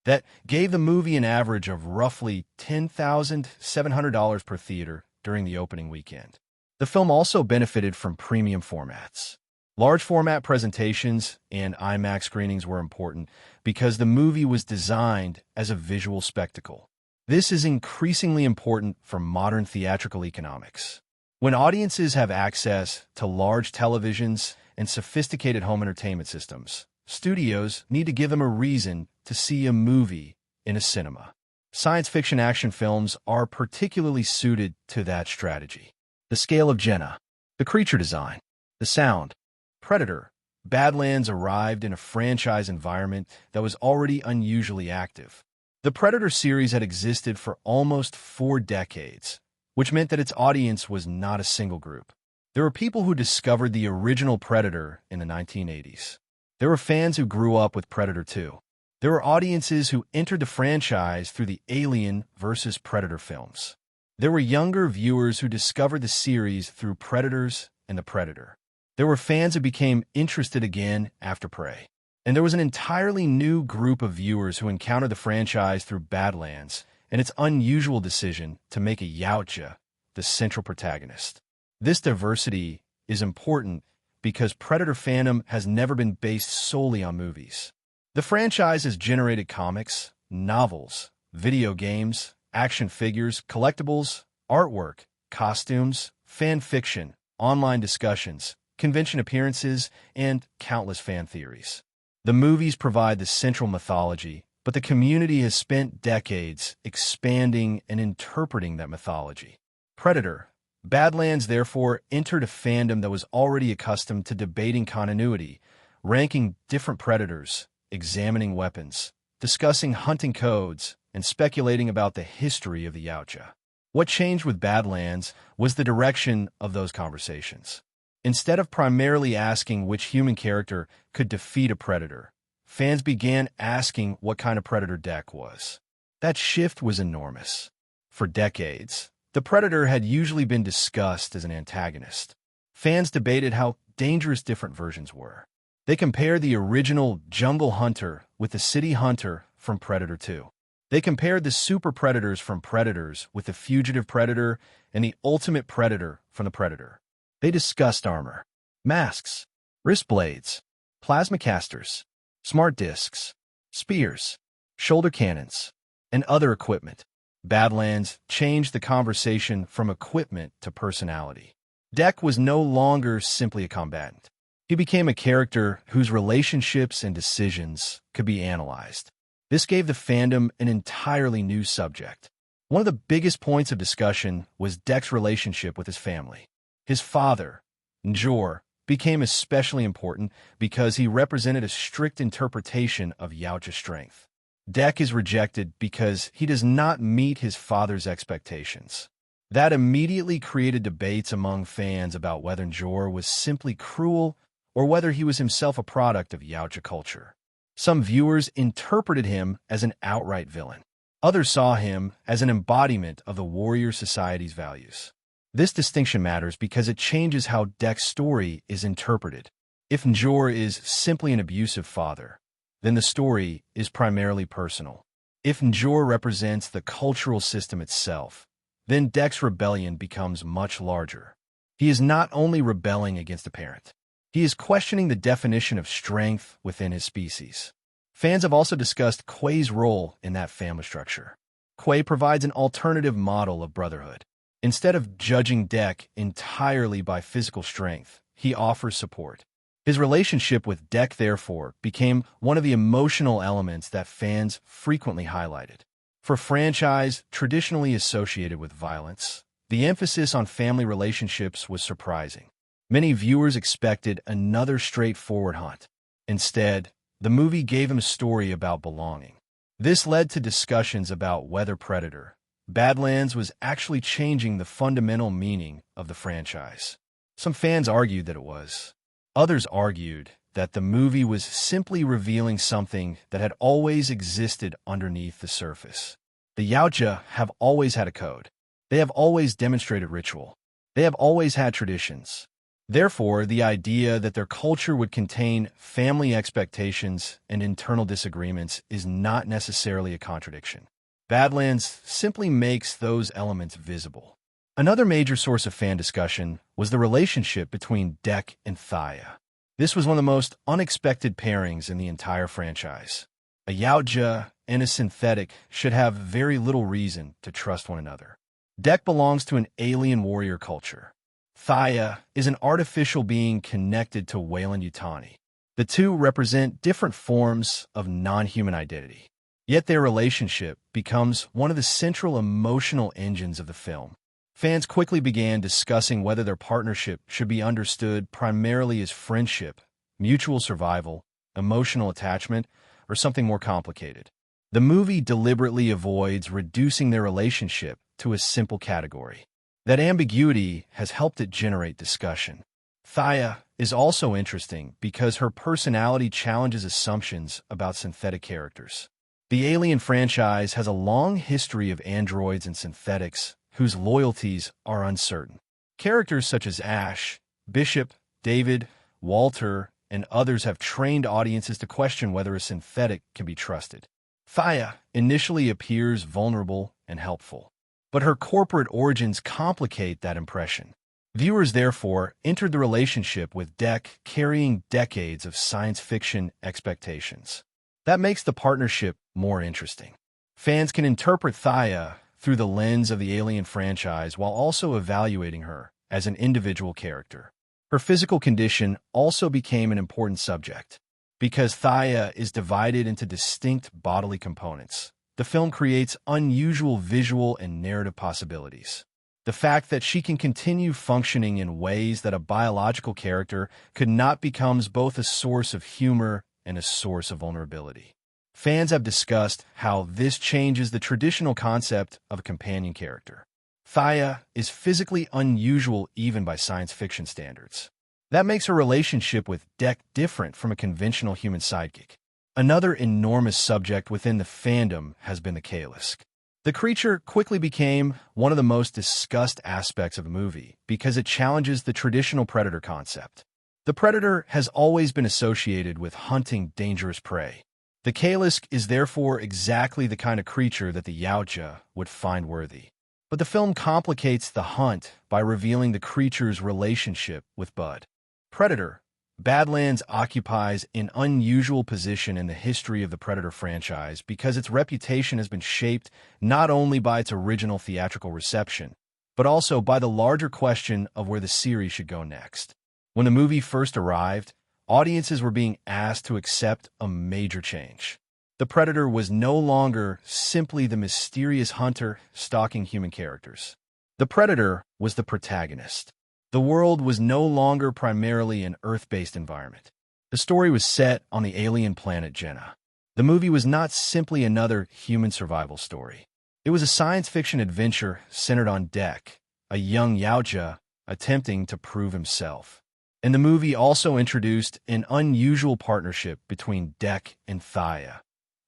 That gave the movie an average of roughly $10,700 per theater during the opening weekend. The film also benefited from premium formats. Large format presentations and IMAX screenings were important because the movie was designed as a visual spectacle. This is increasingly important for modern theatrical economics. When audiences have access to large televisions and sophisticated home entertainment systems, studios need to give them a reason to see a movie in a cinema. Science fiction action films are particularly suited to that strategy. The scale of Genna, the creature design, the sound. Predator: Badlands arrived in a franchise environment that was already unusually active. The Predator series had existed for almost 4 decades, which meant that its audience was not a single group. There were people who discovered the original Predator in the 1980s. There were fans who grew up with Predator 2. There were audiences who entered the franchise through the Alien vs. Predator films. There were younger viewers who discovered the series through Predators and the Predator. There were fans who became interested again after Prey. And there was an entirely new group of viewers who encountered the franchise through Badlands and its unusual decision to make a Yautja the central protagonist. This diversity is important because Predator fandom has never been based solely on movies. The franchise has generated comics, novels, video games, action figures, collectibles, artwork, costumes, fan fiction, online discussions, convention appearances, and countless fan theories. The movies provide the central mythology, but the community has spent decades expanding and interpreting that mythology. Predator: Badlands therefore entered a fandom that was already accustomed to debating continuity, ranking different predators, examining weapons, discussing hunting codes, and speculating about the history of the Yautja. What changed with Badlands was the direction of those conversations. Instead of primarily asking which human character could defeat a predator, fans began asking what kind of predator Dek was. That shift was enormous. For decades, the predator had usually been discussed as an antagonist. Fans debated how dangerous different versions were. They compared the original jungle hunter with the city hunter from Predator 2. They compared the super predators from Predators with the fugitive predator and the ultimate predator from the Predator. They discussed armor, masks, wrist blades, plasma casters, smart discs, spears, shoulder cannons, and other equipment. Badlands changed the conversation from equipment to personality. Dek was no longer simply a combatant. He became a character whose relationships and decisions could be analyzed. This gave the fandom an entirely new subject. One of the biggest points of discussion was Dek's relationship with his family. His father, Njor, became especially important because he represented a strict interpretation of Yautja strength. Dek is rejected because he does not meet his father's expectations. That immediately created debates among fans about whether Njor was simply cruel or whether he was himself a product of Yautja culture. Some viewers interpreted him as an outright villain. Others saw him as an embodiment of the warrior society's values. This distinction matters because it changes how Dek's story is interpreted. If Njor is simply an abusive father, then the story is primarily personal. If Njor represents the cultural system itself, then Dek's rebellion becomes much larger. He is not only rebelling against a parent. He is questioning the definition of strength within his species. Fans have also discussed Quay's role in that family structure. Quay provides an alternative model of brotherhood. Instead of judging Dek entirely by physical strength, he offers support. His relationship with Dek, therefore, became one of the emotional elements that fans frequently highlighted. For a franchise traditionally associated with violence, the emphasis on family relationships was surprising. Many viewers expected another straightforward hunt. Instead, the movie gave him a story about belonging. This led to discussions about whether Predator: Badlands was actually changing the fundamental meaning of the franchise. Some fans argued that it was. Others argued that the movie was simply revealing something that had always existed underneath the surface. The Yautja have always had a code. They have always demonstrated ritual. They have always had traditions. Therefore, the idea that their culture would contain family expectations and internal disagreements is not necessarily a contradiction. Badlands simply makes those elements visible. Another major source of fan discussion was the relationship between Dek and Thia. This was one of the most unexpected pairings in the entire franchise. A Yautja and a synthetic should have very little reason to trust one another. Dek belongs to an alien warrior culture. Thia is an artificial being connected to Weyland-Yutani. The two represent different forms of non-human identity. Yet their relationship becomes one of the central emotional engines of the film. Fans quickly began discussing whether their partnership should be understood primarily as friendship, mutual survival, emotional attachment, or something more complicated. The movie deliberately avoids reducing their relationship to a simple category. That ambiguity has helped it generate discussion. Thia is also interesting because her personality challenges assumptions about synthetic characters. The Alien franchise has a long history of androids and synthetics whose loyalties are uncertain. Characters such as Ash, Bishop, David, Walter, and others have trained audiences to question whether a synthetic can be trusted. Thia initially appears vulnerable and helpful, but her corporate origins complicate that impression. Viewers, therefore, entered the relationship with Dek carrying decades of science fiction expectations. That makes the partnership more interesting. Fans can interpret Thia through the lens of the Alien franchise while also evaluating her as an individual character. Her physical condition also became an important subject. Because Thia is divided into distinct bodily components, the film creates unusual visual and narrative possibilities. The fact that she can continue functioning in ways that a biological character could not becomes both a source of humor and a source of vulnerability. Fans have discussed how this changes the traditional concept of a companion character. Thia is physically unusual even by science fiction standards. That makes her relationship with Dek different from a conventional human sidekick. Another enormous subject within the fandom has been the Kalisk. The creature quickly became one of the most discussed aspects of the movie because it challenges the traditional predator concept. The predator has always been associated with hunting dangerous prey. The Kalisk is therefore exactly the kind of creature that the Yautja would find worthy. But the film complicates the hunt by revealing the creature's relationship with Bud. Predator: Badlands occupies an unusual position in the history of the Predator franchise because its reputation has been shaped not only by its original theatrical reception, but also by the larger question of where the series should go next. When the movie first arrived, audiences were being asked to accept a major change. The Predator was no longer simply the mysterious hunter stalking human characters. The Predator was the protagonist. The world was no longer primarily an Earth-based environment. The story was set on the alien planet Genna. The movie was not simply another human survival story. It was a science fiction adventure centered on Dek, a young Yautja attempting to prove himself. And the movie also introduced an unusual partnership between Dek and Thia,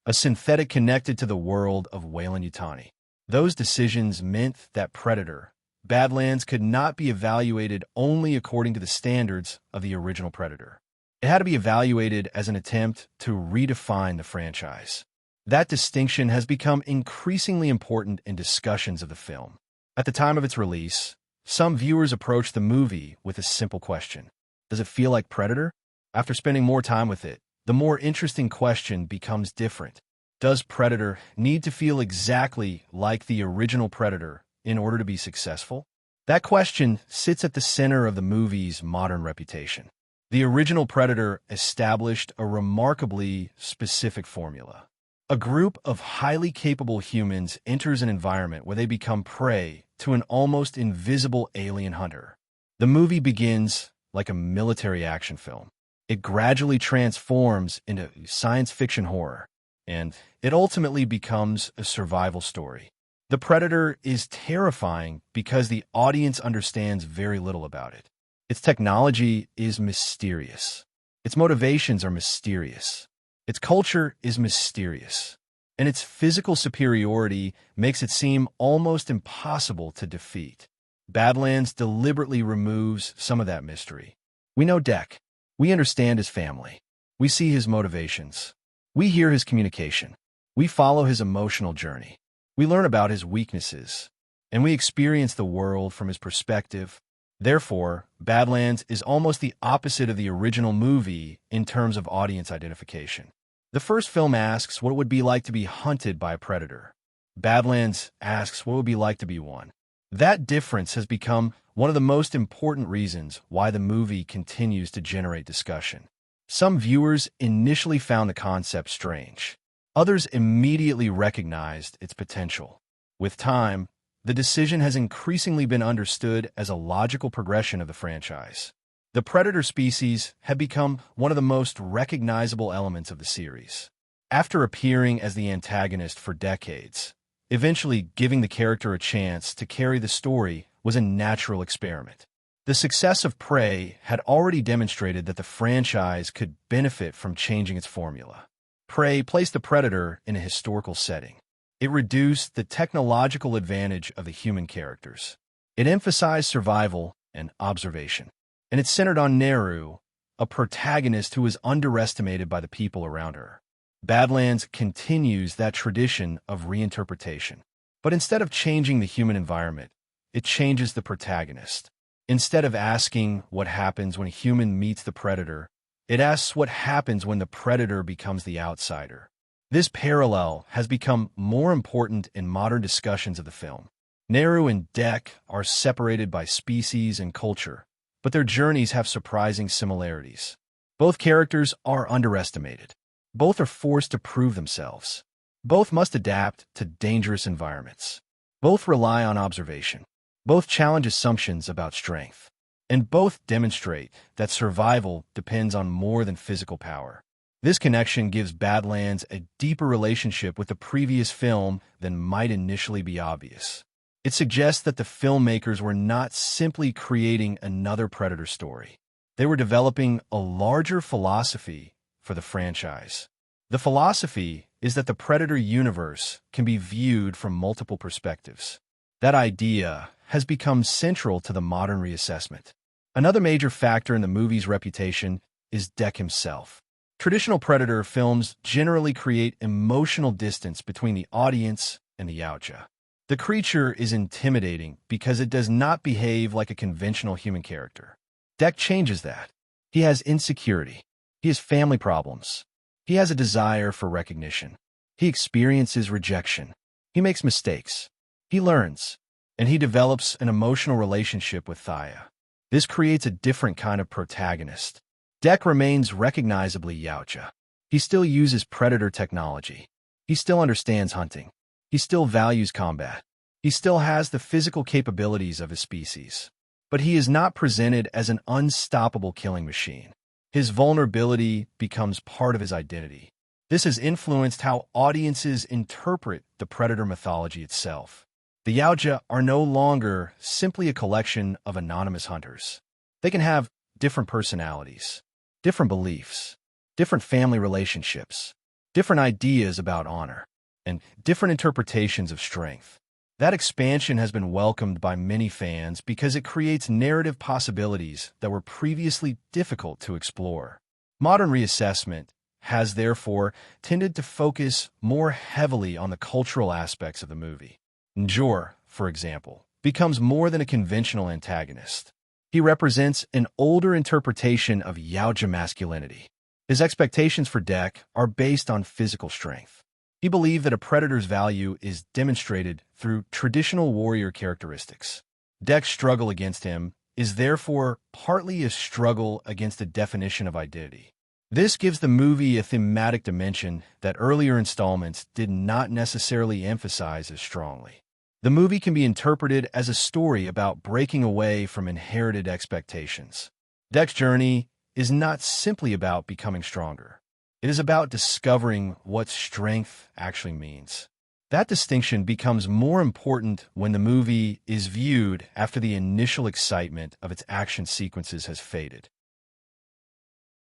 a synthetic connected to the world of Weyland-Yutani. Those decisions meant that Predator: Badlands could not be evaluated only according to the standards of the original Predator. It had to be evaluated as an attempt to redefine the franchise. That distinction has become increasingly important in discussions of the film. At the time of its release, some viewers approached the movie with a simple question: does it feel like Predator? After spending more time with it, the more interesting question becomes different. Does Predator need to feel exactly like the original Predator in order to be successful? That question sits at the center of the movie's modern reputation. The original Predator established a remarkably specific formula. A group of highly capable humans enters an environment where they become prey to an almost invisible alien hunter. The movie begins like a military action film. It gradually transforms into science fiction horror, and it ultimately becomes a survival story. The Predator is terrifying because the audience understands very little about it. Its technology is mysterious. Its motivations are mysterious. Its culture is mysterious. And its physical superiority makes it seem almost impossible to defeat. Badlands deliberately removes some of that mystery. We know Dek. We understand his family. We see his motivations. We hear his communication. We follow his emotional journey. We learn about his weaknesses. And we experience the world from his perspective. Therefore, Badlands is almost the opposite of the original movie in terms of audience identification. The first film asks what it would be like to be hunted by a predator. Badlands asks what it would be like to be one. That difference has become one of the most important reasons why the movie continues to generate discussion. Some viewers initially found the concept strange. Others immediately recognized its potential. With time, the decision has increasingly been understood as a logical progression of the franchise. The predator species have become one of the most recognizable elements of the series. After appearing as the antagonist for decades, eventually giving the character a chance to carry the story was a natural experiment. The success of Prey had already demonstrated that the franchise could benefit from changing its formula. Prey placed the predator in a historical setting. It reduced the technological advantage of the human characters. It emphasized survival and observation. And it centered on Neru, a protagonist who was underestimated by the people around her. Badlands continues that tradition of reinterpretation. But instead of changing the human environment, it changes the protagonist. Instead of asking what happens when a human meets the predator, it asks what happens when the predator becomes the outsider. This parallel has become more important in modern discussions of the film. Neru and Dek are separated by species and culture, but their journeys have surprising similarities. Both characters are underestimated. Both are forced to prove themselves. Both must adapt to dangerous environments. Both rely on observation. Both challenge assumptions about strength. And both demonstrate that survival depends on more than physical power. This connection gives Badlands a deeper relationship with the previous film than might initially be obvious. It suggests that the filmmakers were not simply creating another Predator story. They were developing a larger philosophy for the franchise. The philosophy is that the Predator universe can be viewed from multiple perspectives. That idea has become central to the modern reassessment. Another major factor in the movie's reputation is Dek himself. Traditional Predator films generally create emotional distance between the audience and the Yautja. The creature is intimidating because it does not behave like a conventional human character. Dek changes that. He has insecurity. He has family problems. He has a desire for recognition. He experiences rejection. He makes mistakes. He learns. And he develops an emotional relationship with Thia. This creates a different kind of protagonist. Dek remains recognizably Yautja. He still uses predator technology. He still understands hunting. He still values combat. He still has the physical capabilities of his species. But he is not presented as an unstoppable killing machine. His vulnerability becomes part of his identity. This has influenced how audiences interpret the predator mythology itself. The Yautja are no longer simply a collection of anonymous hunters. They can have different personalities, different beliefs, different family relationships, different ideas about honor, and different interpretations of strength. That expansion has been welcomed by many fans because it creates narrative possibilities that were previously difficult to explore. Modern reassessment has therefore tended to focus more heavily on the cultural aspects of the movie. Njor, for example, becomes more than a conventional antagonist. He represents an older interpretation of Yautja masculinity. His expectations for Dek are based on physical strength. He believed that a predator's value is demonstrated through traditional warrior characteristics. Dek's struggle against him is therefore partly a struggle against the definition of identity. This gives the movie a thematic dimension that earlier installments did not necessarily emphasize as strongly. The movie can be interpreted as a story about breaking away from inherited expectations. Deck's journey is not simply about becoming stronger. It is about discovering what strength actually means. That distinction becomes more important when the movie is viewed after the initial excitement of its action sequences has faded.